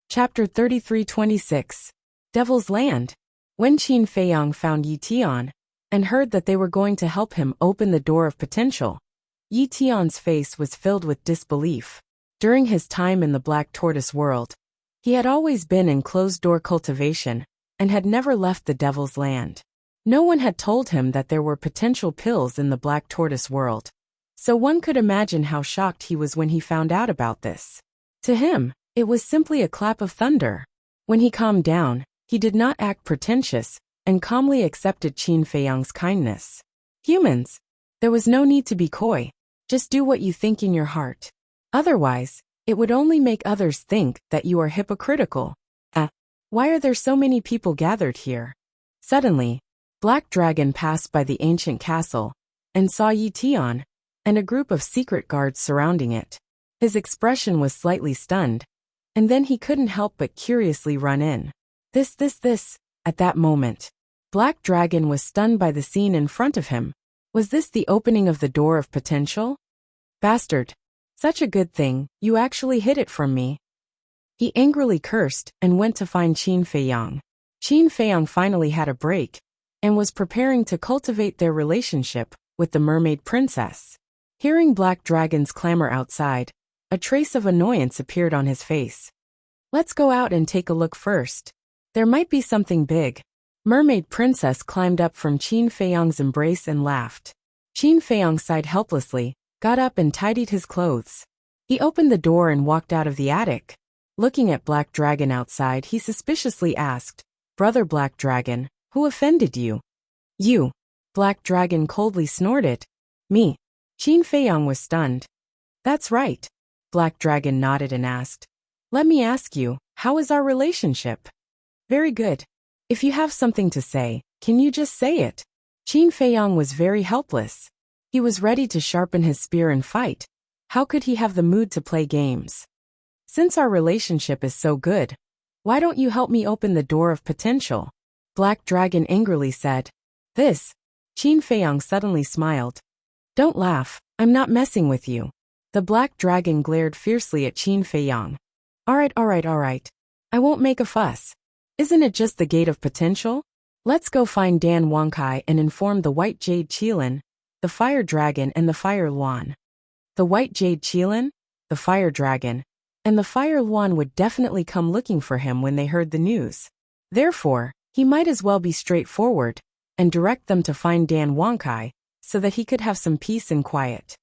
Chapter 3326. Devil's Land. When Qin Feiyang found Yi Tian and heard that they were going to help him open the door of potential, Yi Tian's face was filled with disbelief. During his time in the Black Tortoise world, he had always been in closed-door cultivation and had never left the Devil's Land. No one had told him that there were potential pills in the Black Tortoise world, so one could imagine how shocked he was when he found out about this. To him, it was simply a clap of thunder. When he calmed down, he did not act pretentious and calmly accepted Qin Feiyang's kindness. Humans, there was no need to be coy. Just do what you think in your heart. Otherwise, it would only make others think that you are hypocritical. Why are there so many people gathered here? Suddenly, Black Dragon passed by the ancient castle and saw Yi Tian and a group of secret guards surrounding it. His expression was slightly stunned, and then he couldn't help but curiously run in. This. At that moment, Black Dragon was stunned by the scene in front of him. Was this the opening of the door of potential? Bastard. Such a good thing, you actually hid it from me. He angrily cursed and went to find Qin Feiyang. Qin Feiyang finally had a break and was preparing to cultivate their relationship with the mermaid princess. Hearing Black Dragon's clamor outside, a trace of annoyance appeared on his face. Let's go out and take a look first. There might be something big. Mermaid Princess climbed up from Qin Feiyang's embrace and laughed. Qin Feiyang sighed helplessly, got up and tidied his clothes. He opened the door and walked out of the attic. Looking at Black Dragon outside, he suspiciously asked, "Brother Black Dragon, who offended you?" "You." Black Dragon coldly snorted. "Me." Qin Feiyang was stunned. "That's right." Black Dragon nodded and asked, "Let me ask you, how is our relationship?" "Very good. If you have something to say, can you just say it?" Qin Feiyang was very helpless. He was ready to sharpen his spear and fight. How could he have the mood to play games? "Since our relationship is so good, why don't you help me open the door of potential?" Black Dragon angrily said. "This." Qin Feiyang suddenly smiled. "Don't laugh, I'm not messing with you." The Black Dragon glared fiercely at Qin Feiyang. All right. I won't make a fuss. Isn't it just the gate of potential? Let's go find Dan Wangkai and inform the White Jade Qilin, the Fire Dragon and the Fire Luan. The White Jade Qilin, the Fire Dragon, and the Fire Luan would definitely come looking for him when they heard the news. Therefore, he might as well be straightforward and direct them to find Dan Wangkai so that he could have some peace and quiet.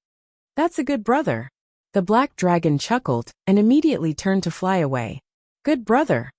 That's a good brother. The Black Dragon chuckled and immediately turned to fly away. Good brother.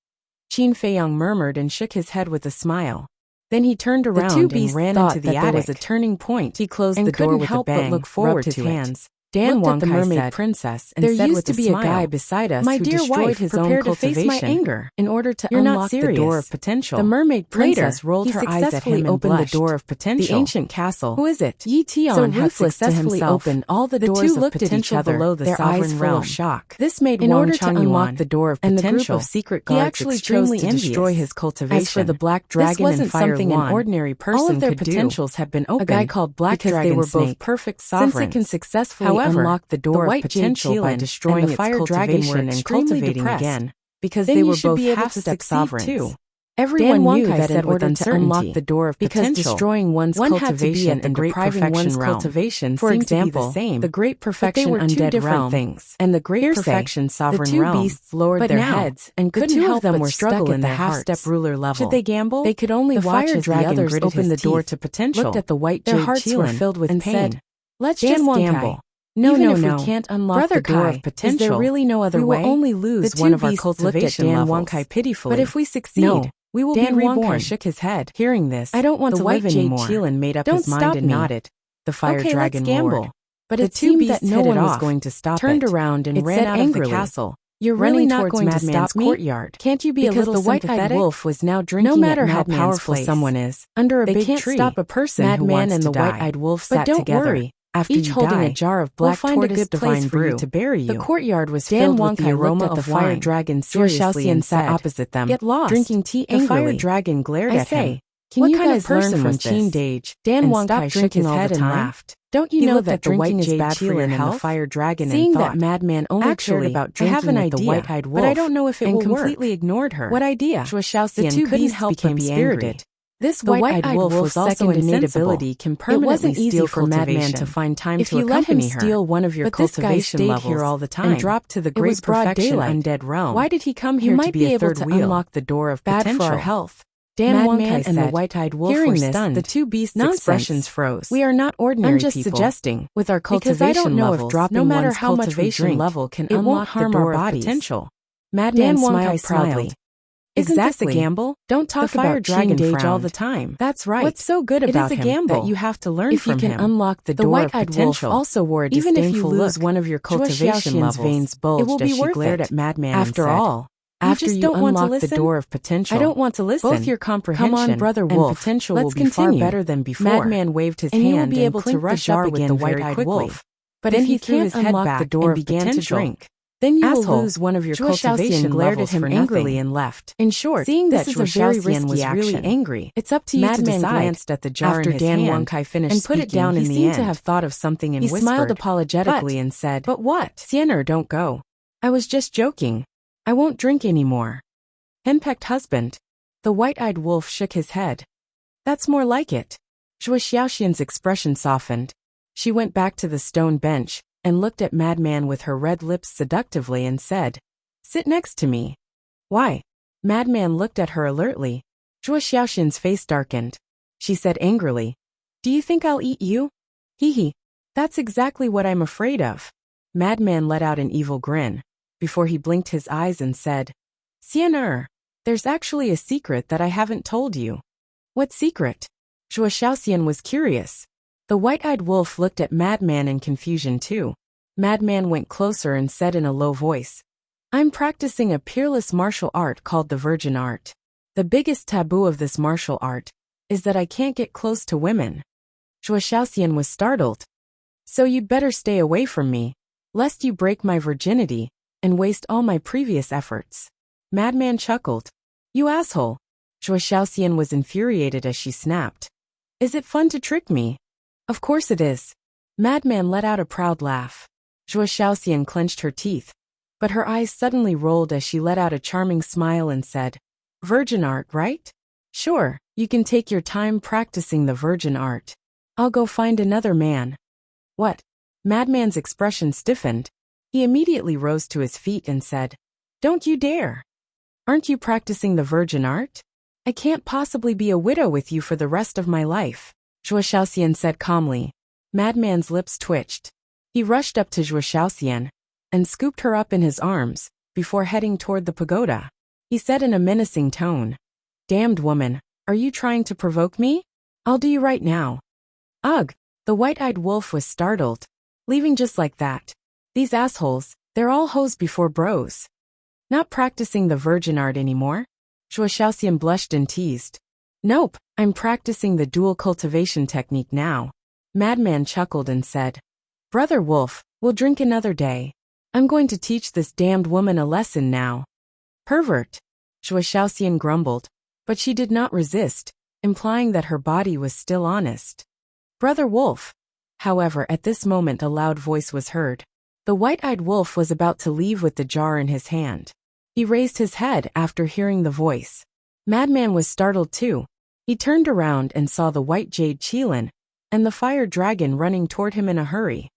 Qin Feiyang murmured and shook his head with a smile. Then he turned around and ran into the attic. There was a turning point. He closed the door with a bang, look forward to his hands. Dan looked at the mermaid princess and said with a smile, "There used to be a guy beside us who destroyed his own cultivation to face my anger in order to unlock the door of potential." The mermaid princess rolled her eyes at him and opened the door of potential. The ancient castle. Who is it? Yi Tian had successfully opened all the doors of potential below the sovereign realm. Shock. This made in order to unlock the door of potential, and the group of secret guards actually chose to destroy his cultivation. As for the Black Dragon and Fire Luan, an ordinary person could do. Potentials had been opened. A guy called Black Dragon they were both perfect sovereigns. Since it can successfully unlock the door of potential by destroying its cultivation and cultivating again, because they were both half-step sovereigns too. Everyone knew that in order to unlock the door of potential, because destroying one's cultivation and depriving one's cultivation, for example, the Great Perfection Undead Realm and the Great Perfection Sovereign Realm, the two beasts lowered their heads and couldn't help but were struggle in the half-step ruler level. Should they gamble? They could only watch as the others opened the door to potential. Looked at the White Jade Qilin, their hearts were filled with pain. "Let's just gamble. No, if we can't unlock the door of potential, is there really no other way? We will only lose one of our cultivation levels." Dan Wangkai pitifully. "But if we succeed, we will be reborn." Dan shook his head. Hearing this, "I don't want to live anymore." The White Jade Qilin made up his mind and nodded. The Fire Dragon roared. But it seemed that no one was going to stop it. Turned around and ran out of the castle. "You're really not going to stop me? Courtyard. Can't you be a little sympathetic?" Because the White-Eyed Wolf was now drinking. No matter how powerful someone is, under a big tree, they can't stop a person who wants to die. Madman and the White-Eyed Wolf sat together. But don't worry. After each holding a jar of black tortoise divine brew to bury you. The courtyard was filled with the aroma of the Fire Dragon seriously and sat opposite them, get lost, drinking tea angrily. The Fire Dragon glared at him. "Can you guys learn from Qin Dage?" Dan Wangkai shook his head and laughed. Don't you know that drinking is bad for your health? The fire dragon seeing that madman only cared about drinking at the white-eyed wolf, but I don't know if it will work. And completely ignored her. What idea? The two beasts became spirited. This white-eyed wolf was also invincible. Can permanently steal for madman to find time to accompany her. Steal one of your cultivation levels here all the time and drop to the great perfection undead realm. Why did he come here to be a third wheel? Unlock the door of potential. Bad for our health. Madman and the white-eyed wolf were stunned. The two beasts' expressions froze. We are not ordinary people. I'm just suggesting, with our cultivation levels, no matter how much we drink, level can unlock the door of potential. Madman smiled proudly. Isn't this a gamble? Don't talk about dragon age all the time. That's right. What's so good about him? It is a gamble that you have to learn from him. If you can unlock the door of potential, also wore a disdainful look. Even if you lose one of your cultivation levels, veins bulged as she glared at Madman and said, after all, after you unlock the door of potential, I don't want to listen. Both your comprehension and potential will be far better than before. Madman waved his hand and you will be able to rush up again with the white-eyed wolf. But if he can't unlock the door of potential, then you will lose one of your cultivation glared at him angrily and left. In short, seeing that Wuxia was really angry, it's up to you to decide. Glanced at the jar after in his Dan hand and put it down in the end. He seemed to have thought of something and whispered. He smiled apologetically and said, "But what? Sienna, don't go. I was just joking. I won't drink anymore." Henpecked husband. The white-eyed wolf shook his head. That's more like it. Wuxia's expression softened. She went back to the stone bench and looked at Madman with her red lips seductively and said, "Sit next to me." "Why?" Madman looked at her alertly. Wuxia's face darkened. She said angrily, "Do you think I'll eat you?" "Hee. That's exactly what I'm afraid of." Madman let out an evil grin, before he blinked his eyes and said, "Sienna, there's actually a secret that I haven't told you." "What secret?" Wuxia was curious. The white-eyed wolf looked at Madman in confusion too. Madman went closer and said in a low voice, "I'm practicing a peerless martial art called the virgin art. The biggest taboo of this martial art is that I can't get close to women." Wuxia was startled. "So you'd better stay away from me, lest you break my virginity and waste all my previous efforts." Madman chuckled. "You asshole." Wuxia was infuriated as she snapped. "Is it fun to trick me?" "Of course it is." Madman let out a proud laugh. Wuxia clenched her teeth, but her eyes suddenly rolled as she let out a charming smile and said, "Virgin art, right? Sure, you can take your time practicing the virgin art. I'll go find another man." "What?" Madman's expression stiffened. He immediately rose to his feet and said, "Don't you dare. Aren't you practicing the virgin art? I can't possibly be a widow with you for the rest of my life," Wuxia said calmly. Madman's lips twitched. He rushed up to Wuxia and scooped her up in his arms before heading toward the pagoda. He said in a menacing tone, "Damned woman, are you trying to provoke me? I'll do you right now." Ugh! The white-eyed wolf was startled. Leaving just like that. These assholes, they're all hoes before bros. Not practicing the virgin art anymore? Wuxia blushed and teased. "Nope, I'm practicing the dual cultivation technique now." Madman chuckled and said, "Brother Wolf, we'll drink another day. I'm going to teach this damned woman a lesson now." "Pervert," Wuxia grumbled, but she did not resist, implying that her body was still honest. "Brother Wolf." However, at this moment a loud voice was heard. The white-eyed wolf was about to leave with the jar in his hand. He raised his head after hearing the voice. Madman was startled too. He turned around and saw the white jade Qilin and the fire dragon running toward him in a hurry.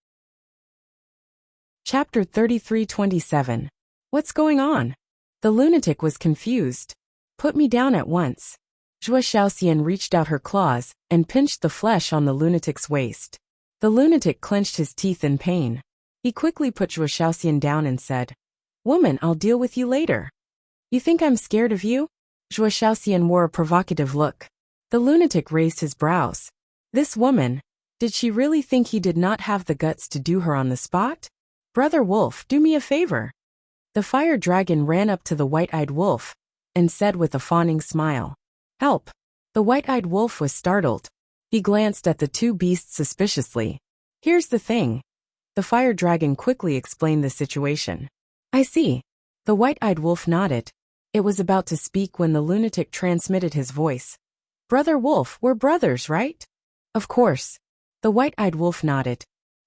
Chapter 33-27. What's going on? The lunatic was confused. "Put me down at once." Wuxia reached out her claws and pinched the flesh on the lunatic's waist. The lunatic clenched his teeth in pain. He quickly put Wuxia down and said, "Woman, I'll deal with you later." "You think I'm scared of you?" Wuxia wore a provocative look. The lunatic raised his brows. This woman, did she really think he did not have the guts to do her on the spot? "Brother Wolf, do me a favor." The fire dragon ran up to the white-eyed wolf and said with a fawning smile, "Help." The white-eyed wolf was startled. He glanced at the two beasts suspiciously. "Here's the thing." The fire dragon quickly explained the situation. "I see." The white-eyed wolf nodded. It was about to speak when the lunatic transmitted his voice. "Brother Wolf, we're brothers, right?" "Of course." The white-eyed wolf nodded.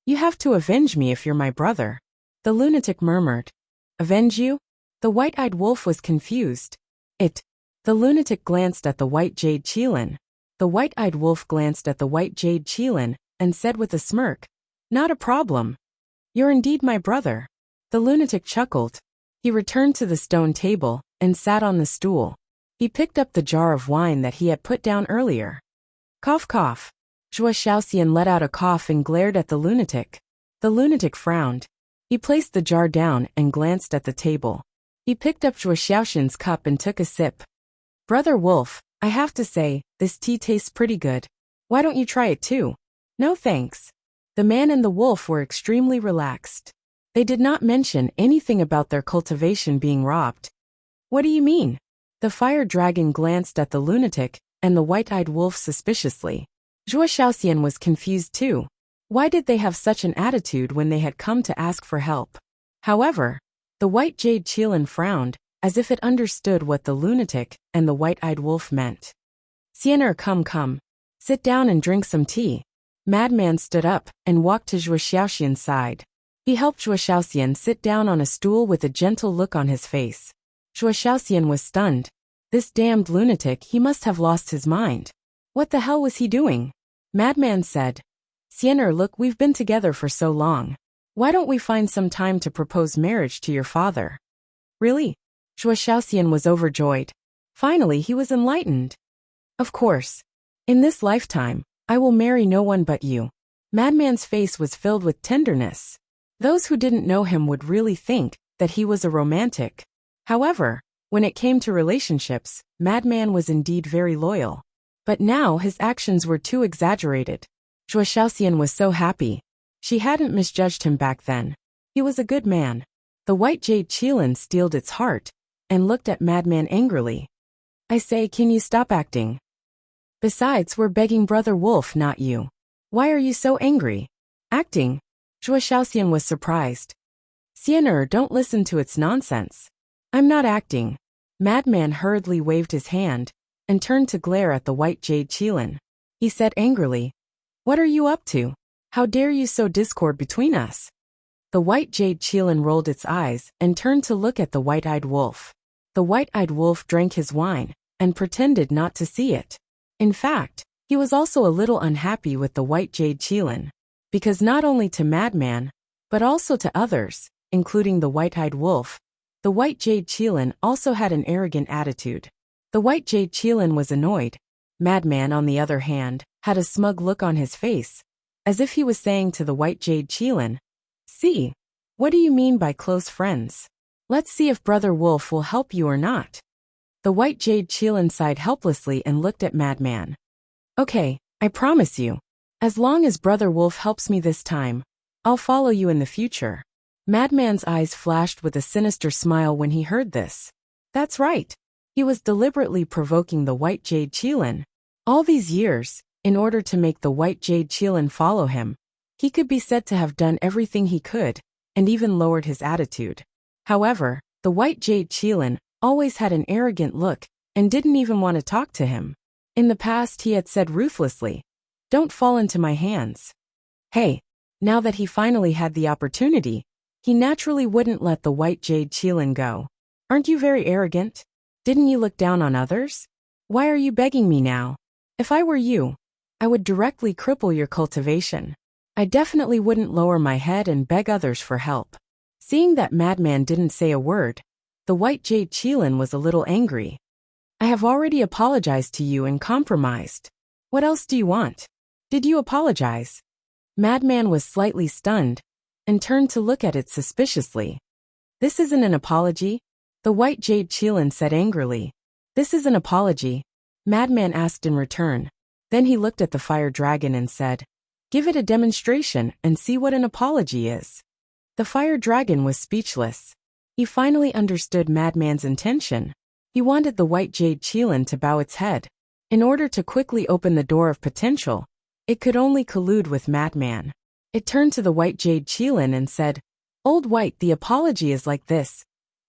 You have to avenge me if you're my brother. The lunatic murmured. Avenge you? The white-eyed wolf was confused. The lunatic glanced at the white jade Qilin. The white-eyed wolf glanced at the white jade Qilin and said with a smirk, Not a problem. You're indeed my brother. The lunatic chuckled. He returned to the stone table and sat on the stool. He picked up the jar of wine that he had put down earlier. Cough cough. Zhuo Xiaoxian let out a cough and glared at the lunatic. The lunatic frowned. He placed the jar down and glanced at the table. He picked up Zhuo Xiaoxian's cup and took a sip. Brother Wolf, I have to say, this tea tastes pretty good. Why don't you try it too? No thanks. The man and the wolf were extremely relaxed. They did not mention anything about their cultivation being robbed. What do you mean? The fire dragon glanced at the lunatic and the white-eyed wolf suspiciously. Zhuo Xiaoxian was confused too. Why did they have such an attitude when they had come to ask for help? However, the white jade Qilin frowned, as if it understood what the lunatic and the white-eyed wolf meant. Xiener, come. Sit down and drink some tea. Madman stood up and walked to Zhuo Xiaoxian's side. He helped Zhuo Xiaoxian sit down on a stool with a gentle look on his face. Zhuo Xiaoxian was stunned. This damned lunatic, he must have lost his mind. What the hell was he doing? Madman said. Xiener, look, we've been together for so long. Why don't we find some time to propose marriage to your father? Really? Zhuo Xiaoxian was overjoyed. Finally, he was enlightened. Of course. In this lifetime, I will marry no one but you. Madman's face was filled with tenderness. Those who didn't know him would really think that he was a romantic. However, when it came to relationships, Madman was indeed very loyal. But now his actions were too exaggerated. Zhuo Xiaoxian was so happy. She hadn't misjudged him back then. He was a good man. The white jade Qilin steeled its heart and looked at Madman angrily. I say, can you stop acting? Besides, we're begging Brother Wolf, not you. Why are you so angry? Acting? Zhuo Xiaoxian was surprised. Xiener, don't listen to its nonsense. I'm not acting. Madman hurriedly waved his hand and turned to glare at the white jade Qilin. He said angrily, What are you up to? How dare you sow discord between us? The white jade Qilin rolled its eyes and turned to look at the white-eyed wolf. The white-eyed wolf drank his wine and pretended not to see it. In fact, he was also a little unhappy with the white jade Qilin, because not only to Madman, but also to others, including the white-eyed wolf, the white jade Qilin also had an arrogant attitude. The white jade Qilin was annoyed. Madman, on the other hand, had a smug look on his face, as if he was saying to the white jade Qilin, See, what do you mean by close friends? Let's see if Brother Wolf will help you or not. The white jade Qilin sighed helplessly and looked at Madman. Okay, I promise you. As long as Brother Wolf helps me this time, I'll follow you in the future. Madman's eyes flashed with a sinister smile when he heard this. That's right. He was deliberately provoking the white jade Qilin. All these years, in order to make the white jade Qilin follow him, he could be said to have done everything he could, and even lowered his attitude. However, the white jade Qilin always had an arrogant look and didn't even want to talk to him. In the past he had said ruthlessly, Don't fall into my hands. Hey, now that he finally had the opportunity, he naturally wouldn't let the white jade Qilin go. Aren't you very arrogant? Didn't you look down on others? Why are you begging me now? If I were you, I would directly cripple your cultivation. I definitely wouldn't lower my head and beg others for help. Seeing that Madman didn't say a word, the white jade Qilin was a little angry. I have already apologized to you and compromised. What else do you want? Did you apologize? Madman was slightly stunned and turned to look at it suspiciously. This isn't an apology, the white jade Qilin said angrily. This is an apology, Madman asked in return. Then he looked at the fire dragon and said, Give it a demonstration and see what an apology is. The fire dragon was speechless. He finally understood Madman's intention. He wanted the white jade Qilin to bow its head. In order to quickly open the door of potential, it could only collude with Madman. It turned to the white jade Qilin and said, Old White, the apology is like this.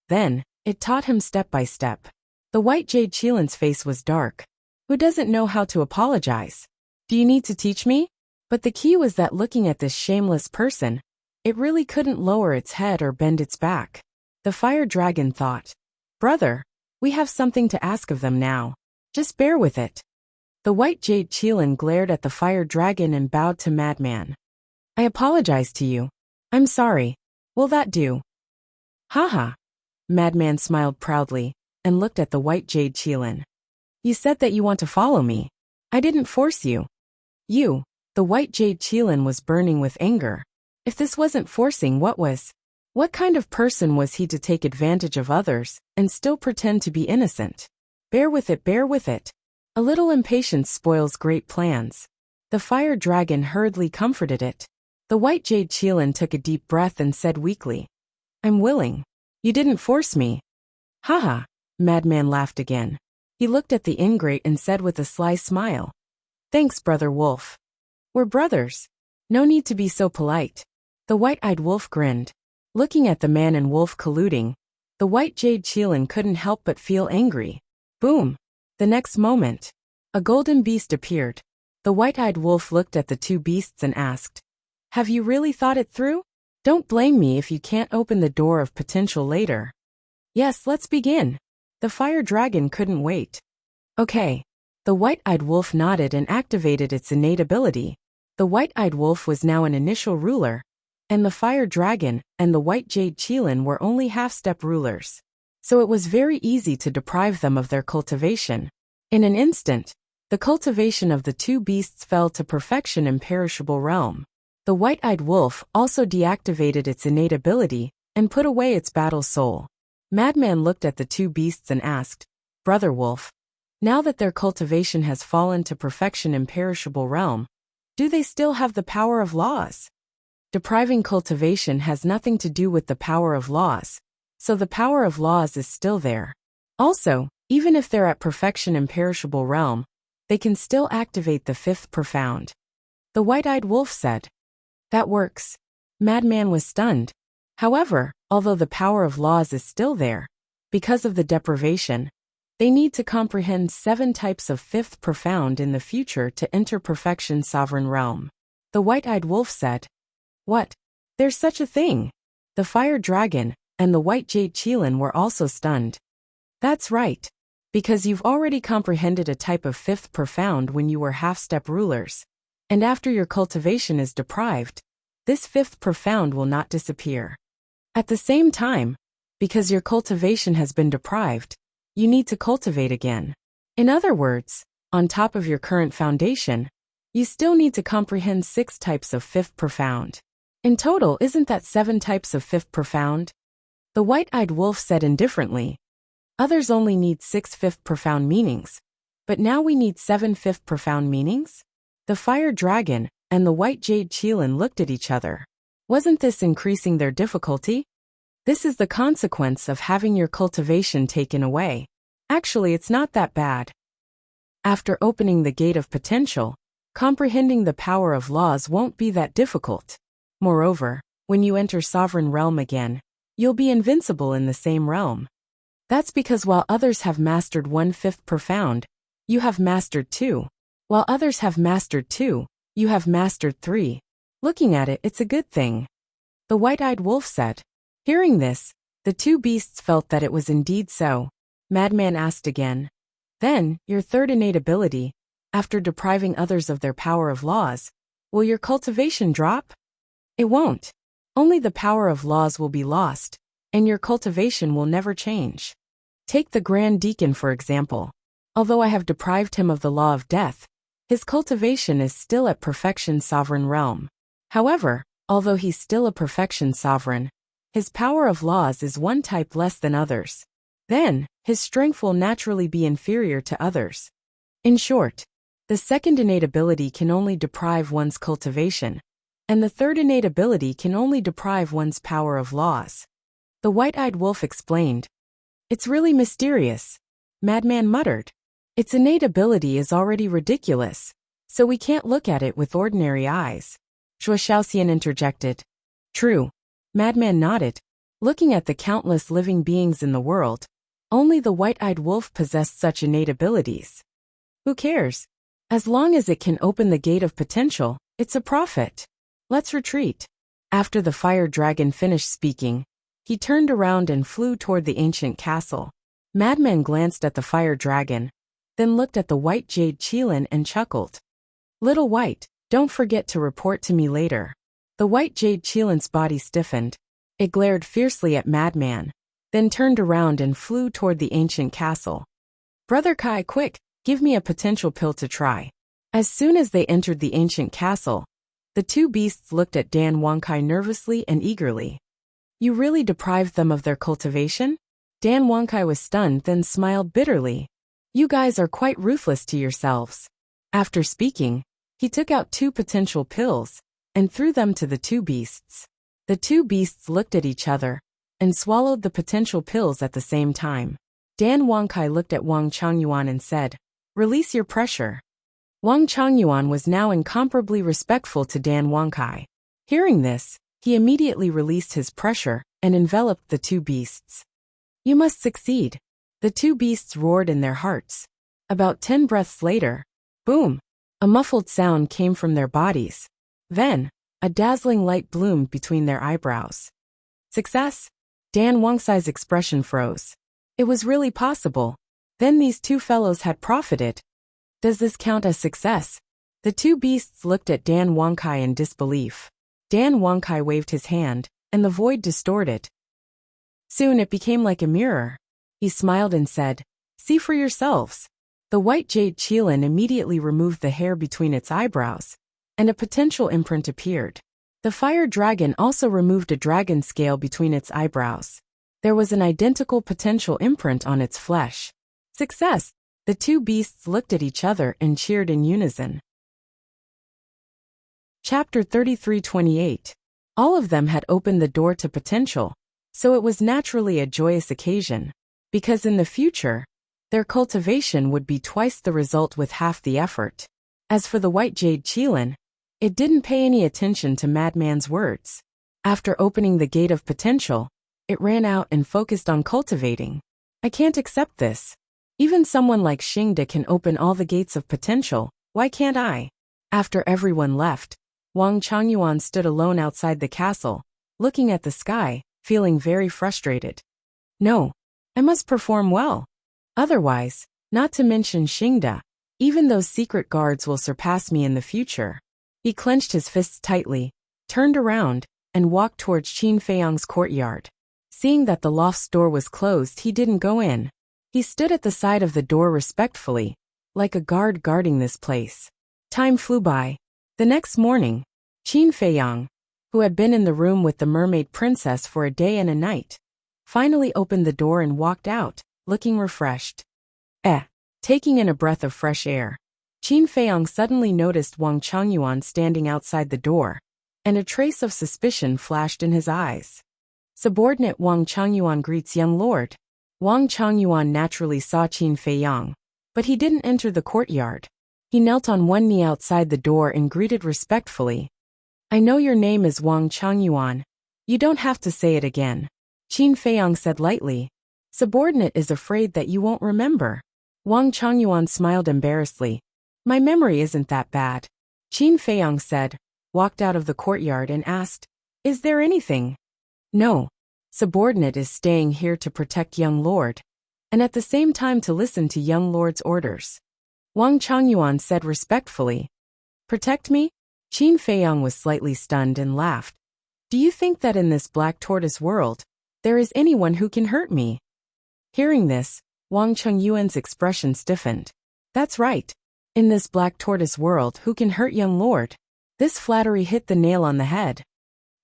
Then, it taught him step by step. The white jade Qilin's face was dark. Who doesn't know how to apologize? Do you need to teach me? But the key was that looking at this shameless person, it really couldn't lower its head or bend its back. The fire dragon thought, "Brother, we have something to ask of them now. Just bear with it." The white jade Qilin glared at the fire dragon and bowed to Madman. "I apologize to you. I'm sorry. Will that do?" "Haha." Madman smiled proudly and looked at the white jade Qilin. "You said that you want to follow me. I didn't force you." The white jade Qilin was burning with anger. If this wasn't forcing, what was? What kind of person was he to take advantage of others and still pretend to be innocent? Bear with it, bear with it. A little impatience spoils great plans. The fire dragon hurriedly comforted it. The white jade Qilin took a deep breath and said weakly, "I'm willing. You didn't force me." "Haha." Madman laughed again. He looked at the ingrate and said with a sly smile, "Thanks, Brother Wolf. We're brothers. No need to be so polite." The white-eyed wolf grinned. Looking at the man and wolf colluding, the white jade Qilin couldn't help but feel angry. Boom! The next moment, a golden beast appeared. The white-eyed wolf looked at the two beasts and asked, "Have you really thought it through? Don't blame me if you can't open the door of potential later." "Yes, let's begin." The fire dragon couldn't wait. "Okay." The white-eyed wolf nodded and activated its innate ability. The white-eyed wolf was now an initial ruler, and the fire dragon and the white jade Qilin were only half-step rulers. So it was very easy to deprive them of their cultivation. In an instant, the cultivation of the two beasts fell to perfection imperishable realm. The white-eyed wolf also deactivated its innate ability and put away its battle soul. Madman looked at the two beasts and asked, "Brother Wolf, now that their cultivation has fallen to perfection imperishable realm, do they still have the power of laws?" Depriving cultivation has nothing to do with the power of laws, so the power of laws is still there. Also, even if they're at perfection imperishable realm, they can still activate the fifth profound. The white-eyed wolf said. "That works." Madman was stunned. However, although the power of laws is still there, because of the deprivation, they need to comprehend 7 types of fifth profound in the future to enter perfection sovereign realm. The white-eyed wolf said, "What? There's such a thing?" The fire dragon and the white jade Qilin were also stunned. "That's right. Because you've already comprehended a type of fifth profound when you were half-step rulers. And after your cultivation is deprived, this fifth profound will not disappear. At the same time, because your cultivation has been deprived, you need to cultivate again. In other words, on top of your current foundation, you still need to comprehend 6 types of fifth profound. In total, isn't that 7 types of fifth profound?" The white-eyed wolf said indifferently. "Others only need 6 fifth profound meanings, but now we need 7 fifth profound meanings?" The fire dragon and the white jade Qilin looked at each other. Wasn't this increasing their difficulty? This is the consequence of having your cultivation taken away. Actually, it's not that bad. After opening the gate of potential, comprehending the power of laws won't be that difficult. Moreover, when you enter sovereign realm again, you'll be invincible in the same realm. That's because while others have mastered 1/5 profound, you have mastered 2. While others have mastered 2, you have mastered 3. Looking at it, it's a good thing. The white-eyed wolf said. Hearing this, the two beasts felt that it was indeed so. Madman asked again. Then, your third innate ability, after depriving others of their power of laws, will your cultivation drop? It won't. Only the power of laws will be lost, and your cultivation will never change. Take the Grand Deacon for example. Although I have deprived him of the law of death, his cultivation is still at perfection sovereign realm. However, although he's still a perfection sovereign, his power of laws is 1 type less than others. Then, his strength will naturally be inferior to others. In short, the second innate ability can only deprive one's cultivation, and the third innate ability can only deprive one's power of laws. The white-eyed wolf explained. It's really mysterious, Madman muttered. Its innate ability is already ridiculous, so we can't look at it with ordinary eyes. Zhuo Shaoxian interjected. True. Madman nodded. Looking at the countless living beings in the world, only the white-eyed wolf possessed such innate abilities. Who cares? As long as it can open the gate of potential, It's a prophet. Let's retreat. After the fire dragon finished speaking, he turned around and flew toward the ancient castle. Madman glanced at the fire dragon, then looked at the white jade Qilin and chuckled. Little White, don't forget to report to me later. The white jade Qilin's body stiffened. It glared fiercely at Madman, then turned around and flew toward the ancient castle. Brother Kai, quick, give me a potential pill to try. As soon as they entered the ancient castle, the two beasts looked at Dan Wangkai nervously and eagerly. You really deprived them of their cultivation? Dan Wangkai was stunned, then smiled bitterly. You guys are quite ruthless to yourselves. After speaking, he took out 2 potential pills and threw them to the two beasts. The two beasts looked at each other and swallowed the potential pills at the same time. Dan Wangkai looked at Wang Changyuan and said, "Release your pressure." Wang Changyuan was now incomparably respectful to Dan Wangkai. Hearing this, he immediately released his pressure and enveloped the two beasts. You must succeed. The two beasts roared in their hearts. About 10 breaths later, boom! A muffled sound came from their bodies. Then, a dazzling light bloomed between their eyebrows. Success? Dan Wangkai's expression froze. It was really possible. Then these two fellows had profited. Does this count as success? The two beasts looked at Dan Wangkai in disbelief. Dan Wangkai waved his hand, and the void distorted. Soon it became like a mirror. He smiled and said, "See for yourselves." The white jade Qilin immediately removed the hair between its eyebrows, and a potential imprint appeared. The fire dragon also removed a dragon scale between its eyebrows. There was an identical potential imprint on its flesh. Success! The two beasts looked at each other and cheered in unison. Chapter 33:28. All of them had opened the door to potential, so it was naturally a joyous occasion, because in the future, their cultivation would be twice the result with half the effort. As for the white jade Qilin, it didn't pay any attention to Madman's words. After opening the gate of potential, it ran out and focused on cultivating. I can't accept this. Even someone like Xingda can open all the gates of potential, why can't I? After everyone left, Wang Changyuan stood alone outside the castle, looking at the sky, feeling very frustrated. No, I must perform well. Otherwise, not to mention Xingda, even those secret guards will surpass me in the future. He clenched his fists tightly, turned around, and walked towards Qin Feiyang's courtyard. Seeing that the loft's door was closed, he didn't go in. He stood at the side of the door respectfully, like a guard guarding this place. Time flew by. The next morning, Qin Feiyang, who had been in the room with the mermaid princess for a day and a night, finally opened the door and walked out, looking refreshed. Taking in a breath of fresh air, Qin Feiyang suddenly noticed Wang Changyuan standing outside the door, and a trace of suspicion flashed in his eyes. Subordinate Wang Changyuan greets young lord. Wang Changyuan naturally saw Qin Feiyang, but he didn't enter the courtyard. He knelt on one knee outside the door and greeted respectfully. I know your name is Wang Changyuan. You don't have to say it again. Qin Feiyang said lightly. Subordinate is afraid that you won't remember. Wang Changyuan smiled embarrassedly. My memory isn't that bad. Qin Feiyang said, walked out of the courtyard and asked, Is there anything? No. Subordinate is staying here to protect young lord, and at the same time to listen to young lord's orders. Wang Changyuan said respectfully. Protect me? Qin Feiyang was slightly stunned and laughed. Do you think that in this black tortoise world, there is anyone who can hurt me? Hearing this, Wang Changyuan's expression stiffened. That's right. In this black tortoise world, who can hurt young lord? This flattery hit the nail on the head.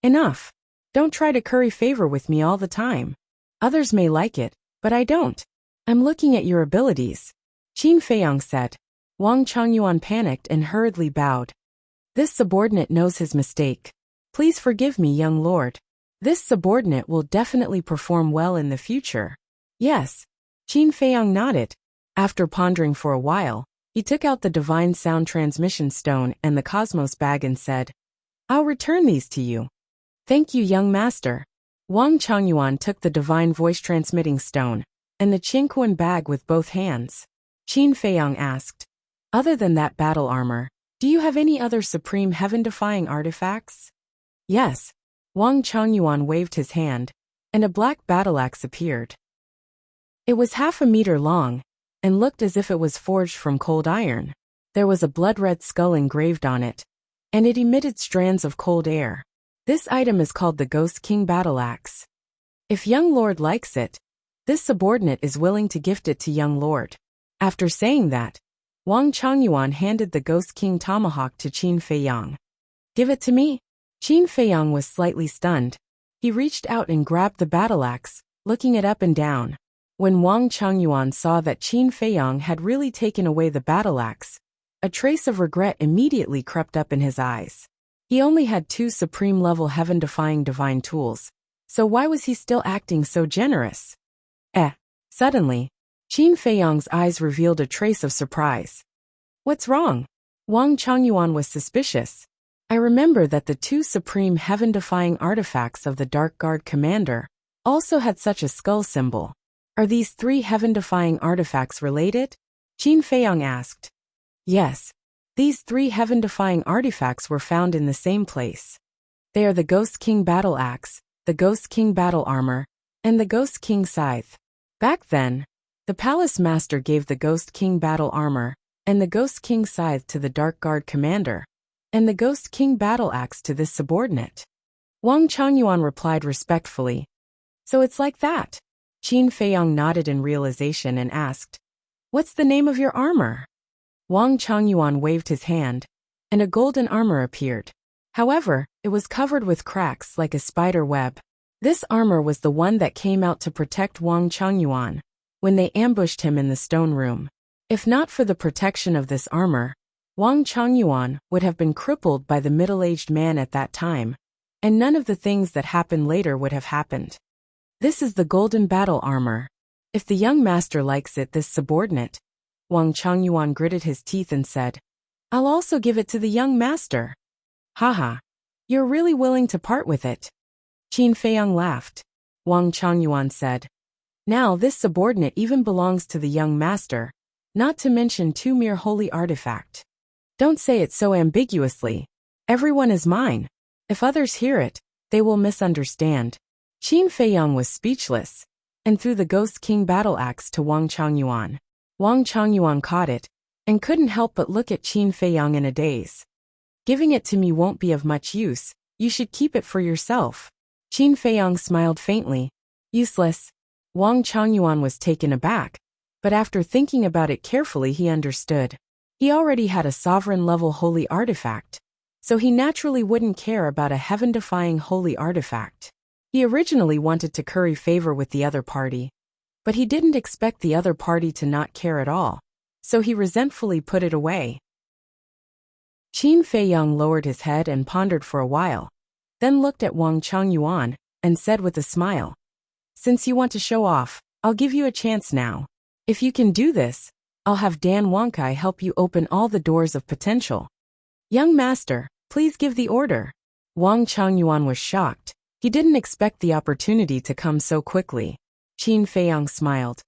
Enough. Don't try to curry favor with me all the time. Others may like it, but I don't. I'm looking at your abilities. Qin Feiyang said. Wang Changyuan panicked and hurriedly bowed. This subordinate knows his mistake. Please forgive me, young lord. This subordinate will definitely perform well in the future. Yes. Qin Feiyang nodded. After pondering for a while, he took out the divine sound transmission stone and the cosmos bag and said, I'll return these to you. Thank you, young master. Wang Changyuan took the divine voice transmitting stone and the Qingquan bag with both hands. Qin Feiyang asked, Other than that battle armor, Do you have any other supreme heaven-defying artifacts? Yes. Wang Changyuan waved his hand, and a black battle axe appeared. It was half a meter long, and looked as if it was forged from cold iron. There was a blood-red skull engraved on it, and it emitted strands of cold air. This item is called the Ghost King Battle Axe. If young lord likes it, this subordinate is willing to gift it to young lord. After saying that, Wang Changyuan handed the Ghost King tomahawk to Qin Feiyang. Give it to me? Qin Feiyang was slightly stunned. He reached out and grabbed the battle axe, looking it up and down. When Wang Changyuan saw that Qin Feiyang had really taken away the battle axe, a trace of regret immediately crept up in his eyes. He only had 2 supreme-level heaven-defying divine tools, so why was he still acting so generous? Suddenly, Qin Feiyang's eyes revealed a trace of surprise. What's wrong? Wang Changyuan was suspicious. I remember that the 2 supreme heaven-defying artifacts of the Dark Guard commander also had such a skull symbol. Are these 3 heaven-defying artifacts related? Qin Feiyang asked. Yes. These 3 heaven-defying artifacts were found in the same place. They are the Ghost King Battle Axe, the Ghost King Battle Armor, and the Ghost King Scythe. Back then, the Palace Master gave the Ghost King Battle Armor and the Ghost King Scythe to the Dark Guard commander, and the Ghost King Battle Axe to this subordinate. Wang Changyuan replied respectfully. So it's like that. Qin Feiyang nodded in realization and asked, What's the name of your armor? Wang Changyuan waved his hand, and a golden armor appeared. However, it was covered with cracks like a spider web. This armor was the one that came out to protect Wang Changyuan when they ambushed him in the stone room. If not for the protection of this armor, Wang Changyuan would have been crippled by the middle-aged man at that time, and none of the things that happened later would have happened. This is the golden battle armor. If the young master likes it, this subordinate. Wang Changyuan gritted his teeth and said, I'll also give it to the young master. Haha. You're really willing to part with it. Qin Feiyang laughed. Wang Changyuan said, Now this subordinate even belongs to the young master, not to mention 2 mere holy artifact. Don't say it so ambiguously. Everyone is mine. If others hear it, they will misunderstand. Qin Feiyang was speechless, and threw the Ghost King Battle Axe to Wang Changyuan. Wang Changyuan caught it, and couldn't help but look at Qin Feiyang in a daze. Giving it to me won't be of much use, you should keep it for yourself. Qin Feiyang smiled faintly. Useless. Wang Changyuan was taken aback, but after thinking about it carefully he understood. He already had a sovereign-level holy artifact, so he naturally wouldn't care about a heaven-defying holy artifact. He originally wanted to curry favor with the other party, but he didn't expect the other party to not care at all, so he resentfully put it away. Qin Feiyang lowered his head and pondered for a while, then looked at Wang Changyuan and said with a smile, Since you want to show off, I'll give you a chance now. If you can do this, I'll have Dan Wangkai help you open all the doors of potential. Young master, please give the order. Wang Changyuan was shocked. He didn't expect the opportunity to come so quickly. Qin Feiyang smiled.